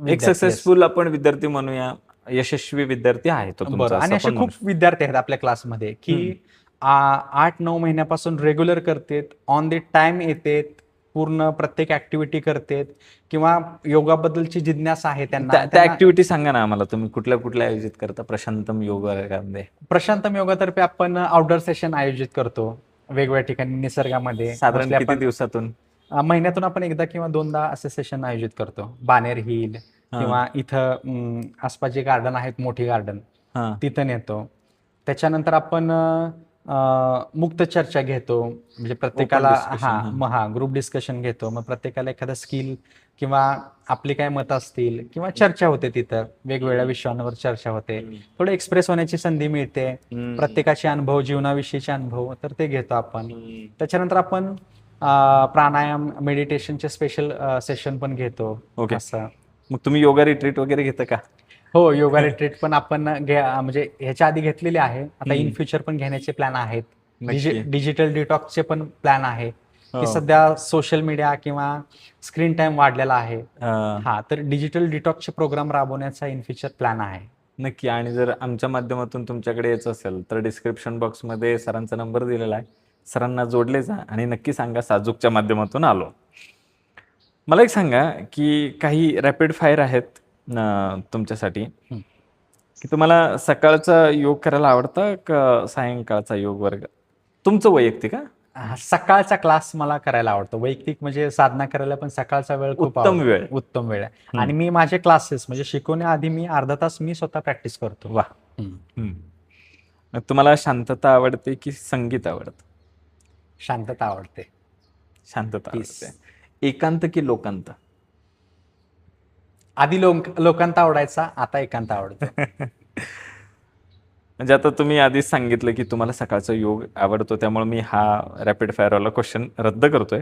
S2: विद्यार्थी
S1: सक्सेसफुल आपण विद्यार्थी म्हणूया, यशस्वी विद्यार्थी आहे तो
S2: बरं.
S1: तुमचा,
S2: आणि
S1: असं
S2: असे
S1: पण
S2: खूप
S1: म्हणू
S2: विद्यार्थी आहेत आपल्या क्लासमध्ये की 8-9 महिन्यापासून रेग्युलर करतेत, ऑन द टाइम येतेत, पूर्ण प्रत्येक ऍक्टिव्हिटी करतेत, किंवा योगाबद्दलची जिज्ञासा आहे त्यांना.
S1: त्या ऍक्टिव्हिटी सांगा ना आम्हाला, तुम्ही कुठल्या कुठल्या आयोजित करता प्रशांतम योग वर्गामध्ये?
S2: प्रशांतम योगातर्फे आपण आउटडोर सेशन आयोजित करतो वेगवेगळ्या ठिकाणी निसर्गामध्ये.
S1: साधारण
S2: Mostly
S1: किती
S2: आपण
S1: दिवसातून?
S2: महिन्यातून आपण एकदा किंवा दोनदा असे सेशन आयोजित करतो. बानेर हिल किंवा इथं आसपास जे गार्डन आहेत, मोठी गार्डन,
S1: हा
S2: तिथं नेतो. त्याच्यानंतर आपण मुक्त चर्चा घेतो, म्हणजे प्रत्येकाला
S1: discussion,
S2: हा ग्रुप डिस्कशन घेतो. मग प्रत्येकाला एखादं स्किल किंवा आपली काय मतं असतील किंवा चर्चा होते, तिथं वेगवेगळ्या विषयांवर चर्चा होते, थोडं एक्सप्रेस होण्याची संधी मिळते, प्रत्येकाचे अनुभव, जीवनाविषयीचे अनुभव, तर ते घेतो आपण. त्याच्यानंतर आपण प्राणायाम, मेडिटेशनचे स्पेशल सेशन पण घेतो.
S1: ओके.
S2: असं.
S1: मग तुम्ही योगा रिट्रीट वगैरे घेता का?
S2: हो, योगा रिट्रीट पण आपण म्हणजे ह्याच्या आधी घेतलेले आहे. आता इन फ्युचर पण घेण्याचे प्लॅन आहेत.
S1: नक्की.
S2: डिजिटल डिटॉक्सचे पण प्लॅन आहे,
S1: हो.
S2: की सध्या सोशल मीडिया किंवा स्क्रीन टाइम वाढलेला आहे.
S1: हा,
S2: तर डिजिटल डिटॉक्सचे प्रोग्राम राबवण्याचा इन फ्युचर प्लॅन आहे.
S1: नक्की. आणि जर आमच्या माध्यमातून तुमच्याकडे यायचं असेल तर डिस्क्रिप्शन बॉक्समध्ये सरांचा नंबर दिलेला आहे, सरांना जोडले जा आणि नक्की सांगा साजूकच्या माध्यमातून आलो. मला एक सांगा की काही रॅपिड फायर आहेत तुमच्यासाठी, की तुम्हाला सकाळचा योग करायला आवडतं का सायंकाळचा योग वर्ग? तुमचं वैयक्तिक?
S2: सकाळचा क्लास मला करायला आवडतो. वैयक्तिक म्हणजे साधना करायला पण सकाळचा वेळ खूप
S1: उत्तम
S2: आवडतो.
S1: वेळ.
S2: उत्तम वेळ आहे. आणि मी माझे क्लासेस म्हणजे शिकवण्याआधी मी अर्धा तास मी स्वतः प्रॅक्टिस करतो.
S1: वा. मग तुम्हाला शांतता आवडते की संगीत आवडतं?
S2: शांतता आवडते.
S1: शांतता
S2: Peace.
S1: आवडते. एकांत की लोकांत?
S2: आधी लोकांत आवडायचा, आता एकांत आवडतो.
S1: म्हणजे आता तुम्ही आधीच सांगितलं की तुम्हाला सकाळचा योग आवडतो, त्यामुळे मी हा रॅपिड फायरवाला क्वेश्चन रद्द करतोय.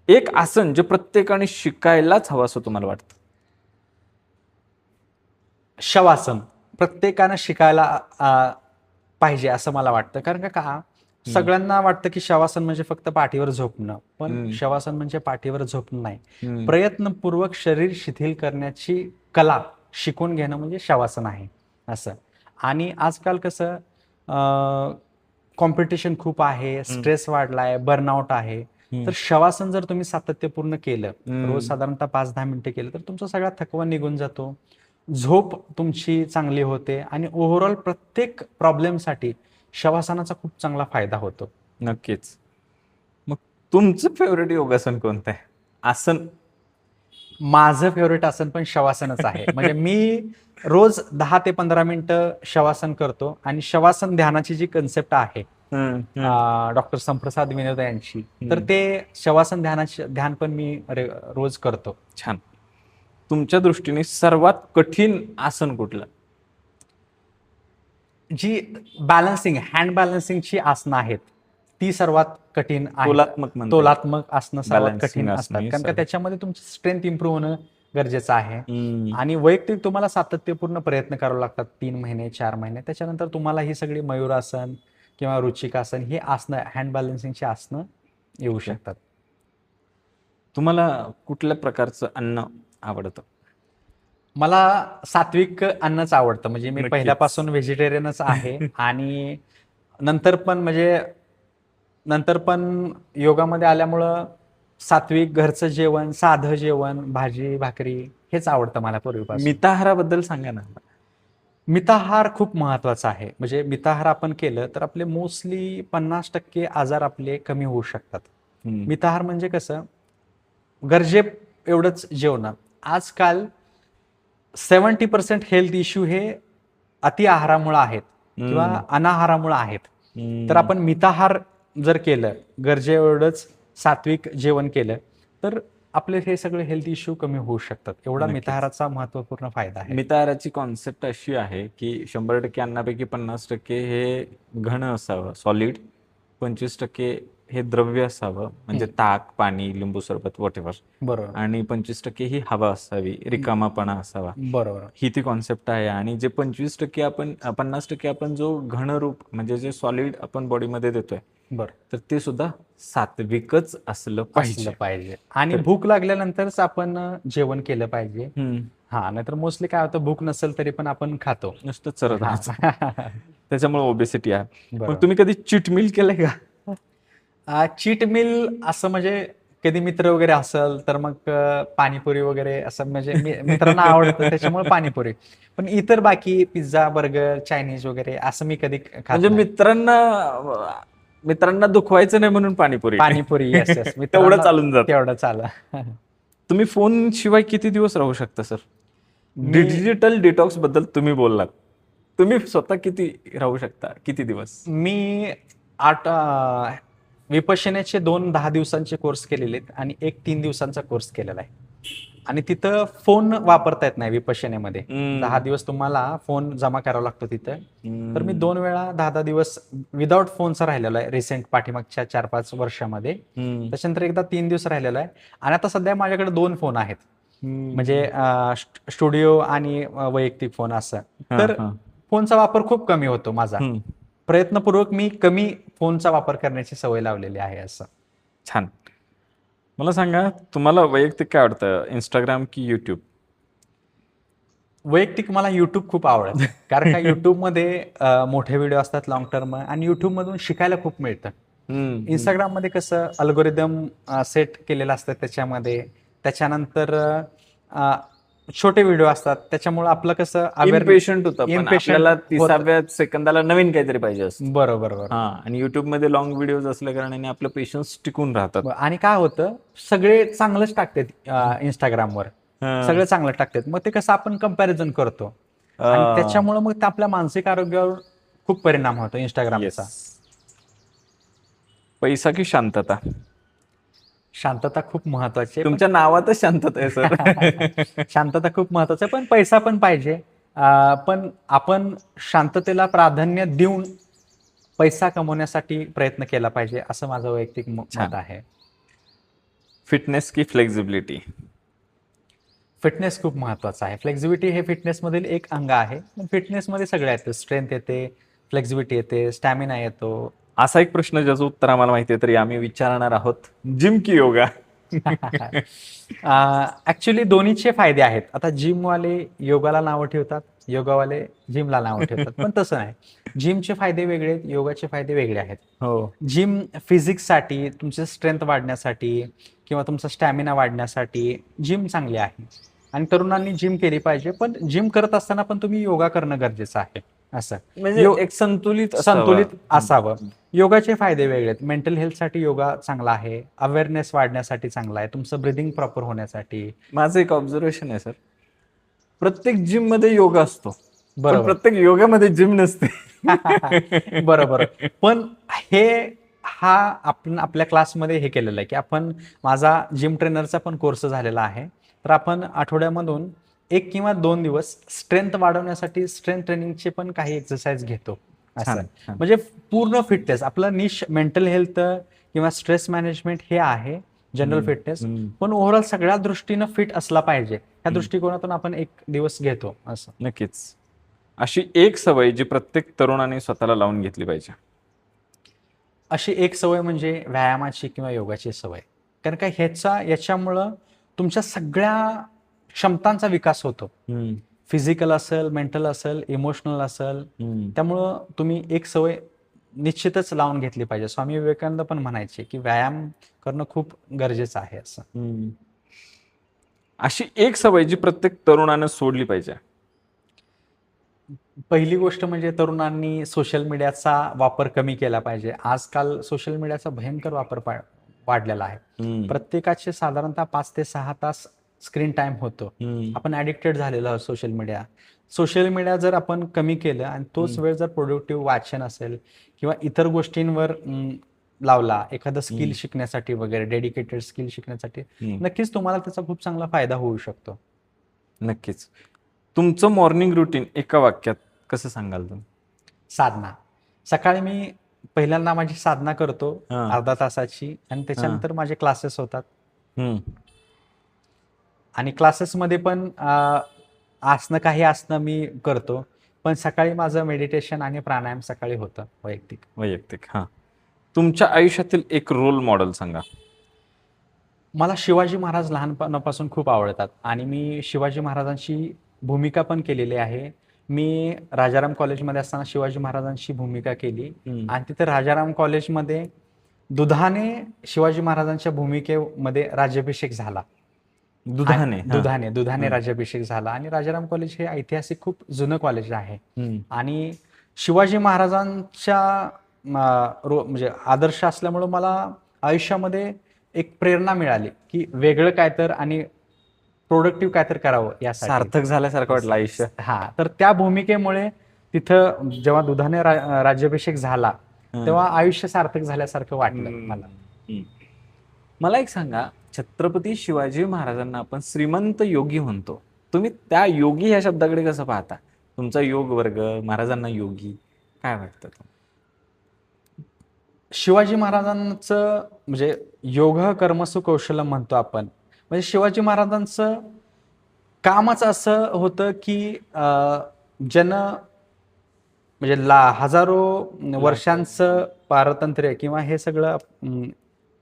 S1: एक आसन जे प्रत्येकाने शिकायलाच हवं असं तुम्हाला वाटतं?
S2: शवासन प्रत्येकानं शिकायला पाहिजे असं मला वाटतं. कारण का सगळ्यांना वाटतं की शवासन म्हणजे फक्त पाठीवर झोपणं, पण शवासन म्हणजे पाठीवर झोपणं नाही. प्रयत्नपूर्वक शरीर शिथिल करण्याची कला शिकून घेणं म्हणजे शवासन आहे असं. आणि आजकाल कसं कॉम्पिटिशन खूप आहे, स्ट्रेस वाढलाय, बर्नआउट आहे. तर शवासन जर तुम्ही सातत्यपूर्ण केलं, रोज साधारणतः 5-10 मिनिटं केलं, तर तुमचा सगळा थकवा निघून जातो, झोप तुमची चांगली होते आणि ओव्हरऑल प्रत्येक प्रॉब्लेमसाठी शवासनाचा खूप चांगला फायदा होतो.
S1: नक्कीच. मग तुमचं फेवरेट योगासन कोणतं आहे? आसन?
S2: माझं फेवरेट आसन पण शवासनच आहे. म्हणजे मी रोज 10 ते 15 मिनिटं शवासन करतो. आणि शवासन ध्यानाची जी कन्सेप्ट आहे डॉक्टर संप्रसाद विनोद यांची, तर ते शवासन ध्यान पण मी रोज करतो.
S1: छान. तुमच्या दृष्टीने सर्वात कठीण आसन कुठलं?
S2: जी बॅलन्सिंग, हँड बॅलन्सिंगची आसनं आहेत, ती सर्वात कठीण आहेत. तोलात्मक आसनं सर्वात कठीण असतात, कारण का त्याच्यामध्ये तुमची स्ट्रेंथ इम्प्रूव्ह होणं गरजेचं आहे. आणि वैयक्तिक तुम्हाला सातत्यपूर्ण प्रयत्न करावे लागतात, 3 महिने 4 महिने. त्याच्यानंतर तुम्हाला ही सगळी मयूरासन किंवा रुचिकासन ही आसनं, हँड बॅलन्सिंगची आसनं येऊ शकतात.
S1: तुम्हाला कुठल्या प्रकारचं अन्न आवडतं?
S2: मला सात्विक अन्नच आवडतं. म्हणजे मी पहिल्यापासून व्हेजिटेरियनच आहे. आणि नंतर पण योगामध्ये आल्यामुळं सात्विक घरचं जेवण, साधं जेवण, भाजी भाकरी हेच आवडतं मला पूर्वीपासून.
S1: मिताहाराबद्दल सांगा ना.
S2: मिताहार खूप महत्वाचा आहे. म्हणजे मिताहार आपण केलं तर आपले मोस्टली 50% आजार आपले कमी होऊ शकतात. मिताहार म्हणजे कसं, गरजे एवढंच जेवण. आजकाल 70% हेल्थ इश्यू हे अति आहारामुळे आहेत किंवा अनाहारामुळे आहेत. तर आपण मिताहार जर केलं, गरजे एवढंच सात्विक जेवण केलं, तर आपले हे सगळे हेल्थ इश्यू कमी होऊ शकतात. एवढा मिताहाराचा महत्वपूर्ण फायदा आहे.
S1: मिताहाराची कॉन्सेप्ट अशी आहे की 100% अन्नापैकी 50% हे घन असावं, सॉलिड, 25% हे द्रव्य असावं, म्हणजे ताक, पाणी, लिंबू सरबत, वॉटेवर.
S2: बरोबर.
S1: आणि 25% ही हवा असावी, रिकामापणा असावा.
S2: बरोबर.
S1: ही ती कॉन्सेप्ट आहे. आणि जे 50% आपण जो घनरूप म्हणजे जे सॉलिड आपण बॉडीमध्ये देतोय,
S2: बरं.
S1: तर ते सुद्धा सात्विकच असलं पाहिजे.
S2: असलं पाहिजे आणि भूक लागल्यानंतरच आपण जेवण केलं पाहिजे.
S1: हम्म.
S2: हा, नाहीतर मोस्टली काय होतं, भूक नसेल तरी पण आपण खातो.
S1: नुसतं चरत
S2: हा.
S1: राहायचं. त्याच्यामुळे ओबेसिटी आहे. मग
S2: बरोबर.
S1: तुम्ही कधी चीट मील केलंय का?
S2: चीट मिल असं म्हणजे कधी मित्र वगैरे असेल तर मग पाणीपुरी वगैरे असं, म्हणजे मित्रांना आवडतं त्याच्यामुळे पाणीपुरी. पण इतर बाकी पिझ्झा, बर्गर, चायनीज वगैरे असं मी कधी खात
S1: म्हणजे
S2: नाही.
S1: मित्रांना दुखवायचं नाही म्हणून पाणीपुरी.
S2: पाणीपुरी, येस येस,
S1: तेवढं
S2: मित्रांना
S1: चालून जात.
S2: तेवढं चालं.
S1: तुम्ही फोन शिवाय किती दिवस राहू शकता सर?
S2: मी
S1: डिजिटल डिटॉक्स बद्दल तुम्ही बोललात. तुम्ही स्वतः किती राहू शकता, किती दिवस?
S2: मी 8 विपश्यनेचे 2 10 दिवसांचे कोर्स केलेले आहेत आणि एक 3 दिवसांचा कोर्स केलेला आहे. आणि तिथं फोन वापरता येत नाही विपश्यनेमध्ये. 10 दिवस तुम्हाला फोन जमा करावा लागतो तिथं. तर मी 2 वेळा 10-10 दिवस विदाऊट फोनचा राहिलेला आहे रिसेंट पाठीमागच्या 4-5 वर्षामध्ये. त्याच्यानंतर एकदा 3 दिवस राहिलेला आहे. आणि आता सध्या माझ्याकडे 2 फोन आहेत, म्हणजे स्टुडिओ आणि वैयक्तिक फोन असं. तर फोनचा वापर खूप कमी होतो माझा. प्रयत्नपूर्वक मी कमी फोनचा वापर करण्याची सवय लावलेली आहे असं.
S1: छान. मला सांगा, तुम्हाला वैयक्तिक काय आवडतं, इंस्टाग्राम की युट्यूब?
S2: वैयक्तिक मला युट्यूब खूप आवडतं. कारण का युट्यूबमध्ये मोठे व्हिडिओ असतात लॉंग टर्म, आणि युट्यूबमधून शिकायला खूप मिळतं. इंस्टाग्राममध्ये कसं अल्गोरिदम सेट केलेलं असतं त्याच्यामध्ये. त्याच्यानंतर छोटे व्हिडिओ असतात, त्याच्यामुळे आपलं कसं
S1: इम्पेशंट होतं, पण आपल्याला 30व्या सेकंदाला नवीन काहीतरी पाहिजे असतं.
S2: बरोबर.
S1: हा, आणि युट्यूब मध्ये लॉंग व्हिडिओज असल्या कारणाने आपलं पेशन्स टिकून राहतात.
S2: आणि काय होतं, सगळे चांगलंच टाकतात इंस्टाग्रामवर, सगळं चांगलं टाकतात. मग ते कसं आपण कंपॅरिझन करतो आणि त्याच्यामुळे मग ते आपल्या मानसिक आरोग्यावर खूप परिणाम होतो इंस्टाग्रामचा.
S1: पैसा की शांतता?
S2: शांतता खूप महत्वाची आहे.
S1: तुमच्या नावातच शांतता आहे सर.
S2: शांतता खूप महत्वाचं आहे, पण पैसा पण पाहिजे. पण आपण शांततेला प्राधान्य देऊन पैसा कमवण्यासाठी प्रयत्न केला पाहिजे, असं माझं वैयक्तिक मत आहे.
S1: फिटनेस की फ्लेक्झिबिलिटी?
S2: फिटनेस खूप महत्वाचा आहे. फ्लेक्झिबिलिटी हे फिटनेसमधील एक अंग आहे. फिटनेसमध्ये सगळं येतं, स्ट्रेंथ येते, फ्लेक्झिबिलिटी येते, स्टॅमिना येतो.
S1: असा एक प्रश्न ज्याचं उत्तर आम्हाला माहिती आहे तरी आम्ही विचारणार आहोत, जिम की योगा?
S2: ऍक्च्युली दोन्हीचे फायदे आहेत. आता जिमवाले योगाला नावं ठेवतात, योगावाले जिमला नावं ठेवतात, पण तसं नाही. जिमचे फायदे वेगळे आहेत, योगाचे फायदे वेगळे आहेत.
S1: हो.
S2: जिम फिजिक्ससाठी, तुमची स्ट्रेंथ वाढण्यासाठी किंवा तुमचा स्टॅमिना वाढण्यासाठी जिम चांगली आहे आणि तरुणांनी जिम केली पाहिजे. पण जिम करत असताना पण तुम्ही योगा करणं गरजेचं आहे असं,
S1: म्हणजे एक संतुलित
S2: असावं. योगाचे फायदे वेगळे आहेत. मेंटल हेल्थसाठी योगा चांगला आहे, अवेअरनेस वाढण्यासाठी चांगला आहे, तुमचं ब्रिदिंग प्रॉपर होण्यासाठी.
S1: माझं एक ऑब्झर्वेशन आहे सर, प्रत्येक जिम मध्ये योगा असतो, पण
S2: बरोबर.
S1: प्रत्येक योगामध्ये जिम नसते.
S2: बरोबर. पण आपण आपल्या क्लासमध्ये हे केलेलं आहे की आपण, माझा जिम ट्रेनरचा पण कोर्स झालेला आहे, तर आपण आठवड्यामधून 1 किंवा 2 दिवस स्ट्रेंथ वाढवण्यासाठी स्ट्रेंथ ट्रेनिंगचे पण काही एक्सरसाइज घेतो असं. म्हणजे पूर्ण फिटनेस, आपलं निश मेंटल हेल्थ किंवा स्ट्रेस मॅनेजमेंट हे आहे, जनरल फिटनेस. पण ओव्हरऑल सगळ्या दृष्टीनं फिट असला पाहिजे, ह्या दृष्टिकोनातून आपण 1 दिवस घेतो असं.
S1: नक्कीच. अशी एक सवय जी प्रत्येक तरुणाने स्वतःला लावून घेतली पाहिजे?
S2: अशी एक सवय म्हणजे व्यायामाची किंवा योगाची सवय. कारण का याच्यामुळं तुमच्या सगळ्या क्षमतांचा विकास होतो. फिजिकल असेल, मेंटल असेल, इमोशनल असेल. त्यामुळं तुम्ही एक सवय निश्चितच लावून घेतली पाहिजे. स्वामी विवेकानंद पण म्हणायचे की व्यायाम करणं खूप गरजेचं आहे असं.
S1: अशी एक सवय जी प्रत्येक तरुणानं सोडली पाहिजे?
S2: पहिली गोष्ट म्हणजे तरुणांनी सोशल मीडियाचा वापर कमी केला पाहिजे. आजकाल सोशल मीडियाचा भयंकर वापर वाढलेला आहे. प्रत्येकाचे साधारणतः 5 ते 6 तास स्क्रीन टाइम होतो. आपण ऍडिक्टेड झालेलो आहोत सोशल मीडिया जर आपण कमी केलं आणि तोच वेळ जर प्रोडक्टिव्ह वाचन असेल किंवा इतर गोष्टींवर लावला, एखादं स्किल शिकण्यासाठी वगैरे, डेडिकेटेड स्किल शिकण्यासाठी, नक्कीच तुम्हाला त्याचा खूप चांगला फायदा होऊ शकतो.
S1: नक्कीच. तुमचं मॉर्निंग रुटीन एका वाक्यात कसं सांगाल तुम्ही?
S2: साधना. सकाळी मी पहिल्यांदा माझी साधना करतो अर्धा तासाची, आणि त्याच्यानंतर माझे क्लासेस होतात. आणि क्लासेसमध्ये पण काही आसनं मी करतो. पण सकाळी माझं मेडिटेशन आणि प्राणायाम सकाळी होतं वैयक्तिक.
S1: हा. तुमच्या आयुष्यातील एक रोल मॉडेल सांगा.
S2: मला शिवाजी महाराज लहानपणापासून खूप आवडतात आणि मी शिवाजी महाराजांची भूमिका पण केलेली आहे. मी राजाराम कॉलेजमध्ये असताना शिवाजी महाराजांची भूमिका केली आणि तिथे राजाराम कॉलेजमध्ये दुधाने शिवाजी महाराजांच्या भूमिकेमध्ये राज्याभिषेक झाला.
S1: दुधाने
S2: दुधाने राज्याभिषेक झाला आणि राजाराम कॉलेज हे ऐतिहासिक खूप जुनं कॉलेज आहे. आणि शिवाजी महाराजांच्या म्हणजे आदर्श असल्यामुळं मला आयुष्यामध्ये एक प्रेरणा मिळाली की वेगळं काय तर आणि प्रोडक्टिव्ह काय तर करावं यासाठी.
S1: सार्थक झाल्यासारखं वाटलं आयुष्य.
S2: तर त्या भूमिकेमुळे तिथं जेव्हा दुधाने राज्याभिषेक झाला तेव्हा आयुष्य सार्थक झाल्यासारखं वाटलं मला.
S1: मला एक सांगा, छत्रपती शिवाजी महाराजांना आपण श्रीमंत योगी म्हणतो. तुम्ही त्या योगी ह्या शब्दाकडे कसं पाहता? तुमचा योग वर्ग, महाराजांना योगी काय वाटतं?
S2: शिवाजी महाराजांचं म्हणजे योग कर्मसु कौशलम म्हणतो आपण. म्हणजे शिवाजी महाराजांचं कामच असं होतं की म्हणजे हजारो वर्षांचं पारतंत्र्य किंवा हे सगळं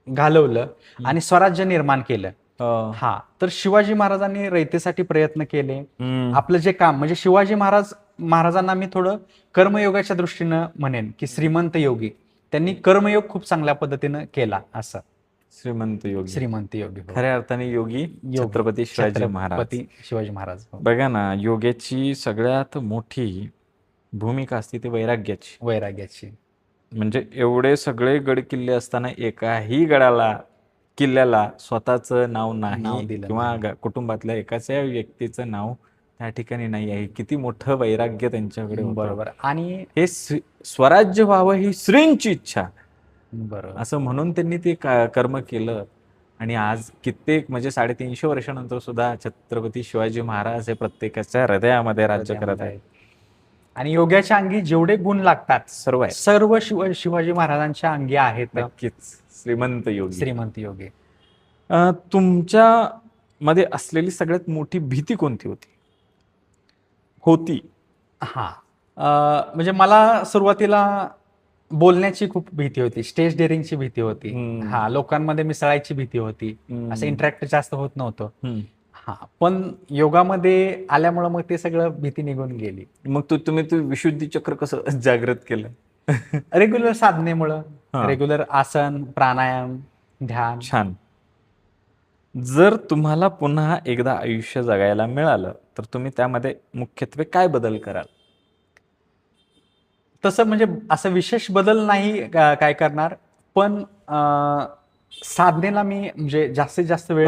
S2: घालवलं आणि स्वराज्य निर्माण केलं. तर शिवाजी महाराजांनी रयतेसाठी प्रयत्न केले. आपलं जे काम म्हणजे शिवाजी महाराजांना मी थोडं कर्मयोगाच्या दृष्टीनं म्हणेन की श्रीमंत योगी. त्यांनी कर्मयोग खूप चांगल्या पद्धतीनं केला असं.
S1: श्रीमंत
S2: योगी
S1: खऱ्या अर्थाने योगी छत्रपती शिवाजी महाराज. बघा ना, योग्याची सगळ्यात मोठी भूमिका असते ती वैराग्याची. म्हणजे एवढे सगळे गड किल्ले असताना एकाही किल्ल्याला स्वतःचं नाव नाही किंवा कुटुंबातल्या एकाच व्यक्तीचं नाव त्या ठिकाणी नाही आहे. किती मोठं वैराग्य त्यांच्याकडे.
S2: बरोबर. आणि
S1: हे स्वराज्य व्हावं ही श्रींची इच्छा.
S2: बरोबर.
S1: असं म्हणून त्यांनी ते कर्म केलं आणि आज कित्येक म्हणजे 350 वर्षानंतर सुद्धा छत्रपती शिवाजी महाराज हे प्रत्येकाच्या हृदयामध्ये राज्य करत आहेत.
S2: आणि योग्याच्या अंगी जेवढे गुण लागतात सर्व शिवाजी महाराजांच्या अंगी आहेत.
S1: नक्कीच श्रीमंत
S2: योगी.
S1: तुमच्या मध्ये असलेली सगळ्यात मोठी भीती कोणती होती?
S2: म्हणजे मला सुरुवातीला बोलण्याची खूप भीती होती. स्टेज डेअरिंगची भीती होती. लोकांमध्ये मिसळायची भीती होती. असं इंटरॅक्ट जास्त होत नव्हतं. पण योगामध्ये आल्यामुळे मग ते सगळं भीती निघून गेली.
S1: मग तुम्ही विशुद्धी चक्र कसं जागृत केलं?
S2: रेग्युलर साधनेमुळं, रेग्युलर आसन, प्राणायाम, ध्यान.
S1: छान. जर तुम्हाला पुन्हा एकदा आयुष्य जगायला मिळालं तर तुम्ही त्यामध्ये मुख्यत्वे काय बदल कराल?
S2: तसं म्हणजे असं विशेष बदल नाही काय करणार, पण साधनेला मी म्हणजे जास्तीत जास्त वेळ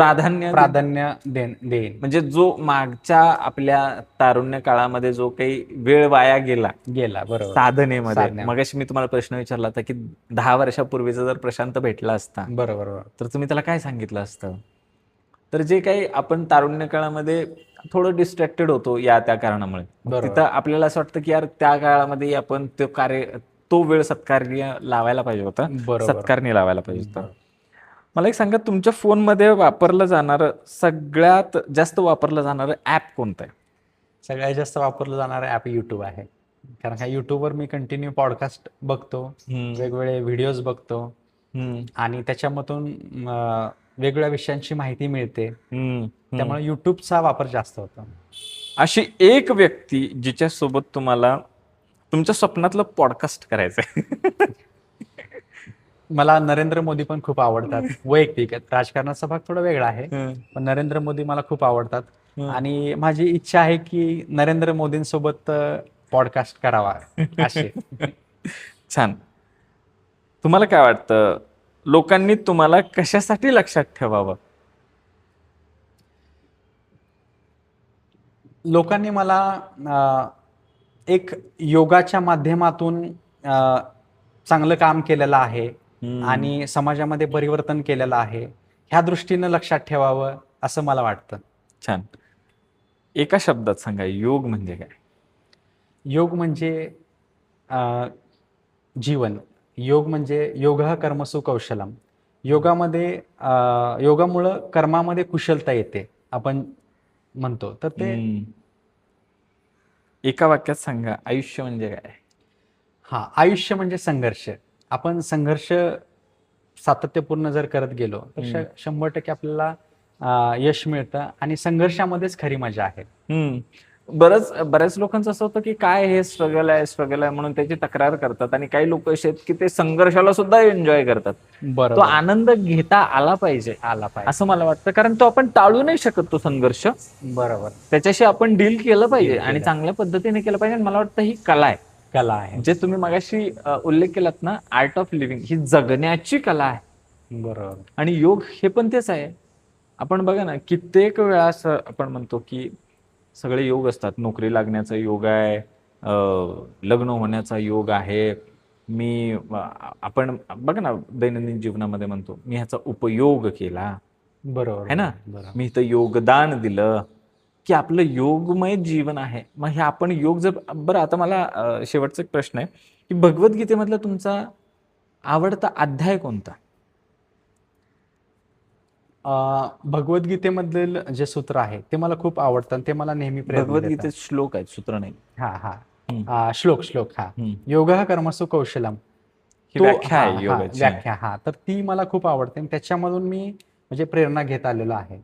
S2: प्राधान्य देईन.
S1: म्हणजे जो मागच्या आपल्या तारुण्य काळामध्ये जो काही वेळ वाया गेला
S2: बरोबर
S1: साधनेमध्ये, मगाशी मी तुम्हाला प्रश्न विचारला होता की 10 वर्षापूर्वीचा जर प्रशांत भेटला असता
S2: बरोबर
S1: तर तुम्ही त्याला काय सांगितलं असतं? तर जे काही आपण तारुण्य काळामध्ये थोडं डिस्ट्रॅक्टेड होतो या त्या कारणामुळे, तिथं आपल्याला असं वाटतं की यार त्या काळामध्ये आपण तो वेळ सत्कार्य लावायला पाहिजे होता, सत्कारणी लावायला पाहिजे होता. मला एक सांगा, तुमच्या फोनमध्ये वापरलं जाणारं सगळ्यात जास्त वापरलं जाणारं ऍप कोणतं आहे?
S2: सगळ्यात जास्त वापरलं जाणारं ऍप युट्यूब आहे. कारण ह्या युट्यूबवर मी कंटिन्यू पॉडकास्ट बघतो, वेगवेगळे व्हिडिओज बघतो आणि त्याच्यामधून वेगवेगळ्या विषयांची माहिती मिळते. त्यामुळे युट्यूबचा वापर जास्त होतो.
S1: अशी एक व्यक्ती जिच्यासोबत तुम्हाला तुमच्या स्वप्नातलं पॉडकास्ट करायचंय?
S2: मला नरेंद्र मोदी पण खूप आवडतात. वैयक्तिक राजकारणाचा भाग थोडा वेगळा आहे, पण नरेंद्र मोदी मला खूप आवडतात आणि माझी इच्छा आहे की नरेंद्र मोदींसोबत पॉडकास्ट करावा असे.
S1: छान. तुम्हाला काय वाटतं, लोकांनी तुम्हाला कशासाठी लक्षात ठेवावं?
S2: लोकांनी मला एक योगाच्या माध्यमातून चांगलं काम केलेलं आहे आणि समाजामध्ये परिवर्तन केलेलं आहे, ह्या दृष्टीनं लक्षात ठेवावं असं मला वाटतं.
S1: छान. एका शब्दात सांगा, योग म्हणजे काय?
S2: योग म्हणजे जीवन. योग म्हणजे योगः कर्मसु कौशलम. योगामुळं कर्मामध्ये कुशलता येते आपण म्हणतो. तर ते
S1: एका वाक्यात सांगा, आयुष्य म्हणजे काय?
S2: आयुष्य म्हणजे संघर्ष. आपण संघर्ष सातत्यपूर्ण जर करत गेलो तर 100% आपल्याला यश मिळतं आणि संघर्षामध्येच खरी मजा आहे.
S1: बऱ्याच लोकांचं असं होतं की काय हे स्ट्रगल आहे म्हणून त्याची तक्रार करतात, आणि काही लोक असे आहेत की ते संघर्षाला सुद्धा एन्जॉय करतात. तो
S2: बरोबर,
S1: आनंद घेता आला पाहिजे
S2: आला पाहिजे.
S1: असं मला वाटतं, कारण तो आपण टाळू नाही शकत. तो संघर्ष
S2: बरोबर,
S1: त्याच्याशी आपण डील केलं पाहिजे
S2: Deal
S1: आणि
S2: केलं.
S1: चांगल्या पद्धतीने केलं पाहिजे. आणि मला वाटतं ही कला आहे,
S2: कला आहे.
S1: जे तुम्ही मगाशी उल्लेख केलात ना, आर्ट ऑफ लिव्हिंग, ही जगण्याची कला आहे.
S2: बरोबर,
S1: आणि योग हे पण तेच आहे. आपण बघा ना, कित्येक वेळा असं आपण म्हणतो की सगळे योग असतात. नोकरी लागण्याचा योग आहे, लग्न होण्याचा योग आहे. आपण बघा ना, दैनंदिन जीवनामध्ये म्हणतो मी ह्याचा उपयोग केला,
S2: बरोबर,
S1: है ना,
S2: बरोबर.
S1: मी इथं योगदान दिलं, की आपलं योगमय जीवन आहे. मग हे आपण योग जर, बरं आता मला शेवटचा एक प्रश्न आहे की भगवद्गीतेमधला तुमचा आवडता अध्याय कोणता?
S2: भगवद्गीतेमधील जे सूत्र आहे ते मला खूप आवडतं आणि ते मला नेहमी प्रेरणा देतात.
S1: भगवद्गीतेत श्लोक आहेत, सूत्र नाही.
S2: हा हा
S1: हम्म.
S2: श्लोक हा
S1: हम्म.
S2: योगः कर्मसु कौशलम.
S1: ही
S2: तो
S1: व्याख्या
S2: हा
S1: आहे
S2: हा
S1: योगाची.
S2: व्याख्या हा तर ती मला खूप आवडते आणि त्याच्यामधून मी म्हणजे प्रेरणा घेत आलेलो आहे.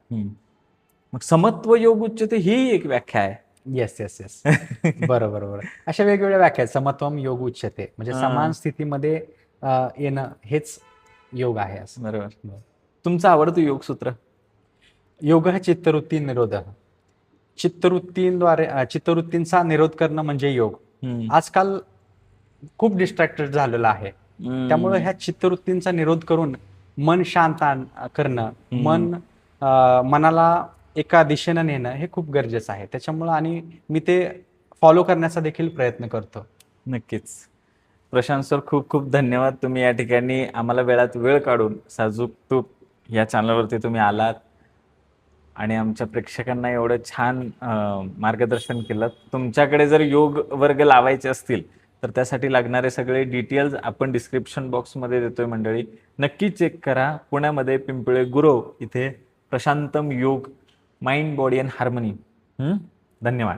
S1: मग समत्व योग उच्चते ही एक व्याख्या आहे.
S2: येस येस येस बरोबर बरोबर. अशा वेगवेगळ्या व्याख्या आहेत. समत्वम योग उच्यते म्हणजे समान स्थितीमध्ये येणं हेच योग आहे असं.
S1: बरोबर. तुमचं आवडतं योग सूत्र?
S2: योग हा चित्तवृत्ती निरोध. चित्तवृत्तींचा निरोध करणं म्हणजे योग. आजकाल खूप डिस्ट्रॅक्टेड झालेलं आहे, त्यामुळे ह्या चित्तवृत्तींचा निरोध करून मन शांत करणं, मनाला एका दिशेनं नेणं हे खूप गरजेचं आहे. त्याच्यामुळं आणि मी ते फॉलो करण्याचा देखील प्रयत्न करतो.
S1: नक्कीच. प्रशांत सर, खूप खूप धन्यवाद. तुम्ही या ठिकाणी आम्हाला वेळात वेळ काढून साजूक तूप या चॅनलवरती तुम्ही आलात आणि आमच्या प्रेक्षकांना एवढं छान मार्गदर्शन केलं. तुमच्याकडे जर योग वर्ग लावायचे असतील तर त्यासाठी लागणारे सगळे डिटेल्स आपण डिस्क्रिप्शन बॉक्समध्ये देतोय मंडळी, नक्की चेक करा. पुण्यामध्ये पिंपळे गुरव इथे प्रशांतम योग, माइंड बॉडी अँड हार्मनी. धन्यवाद.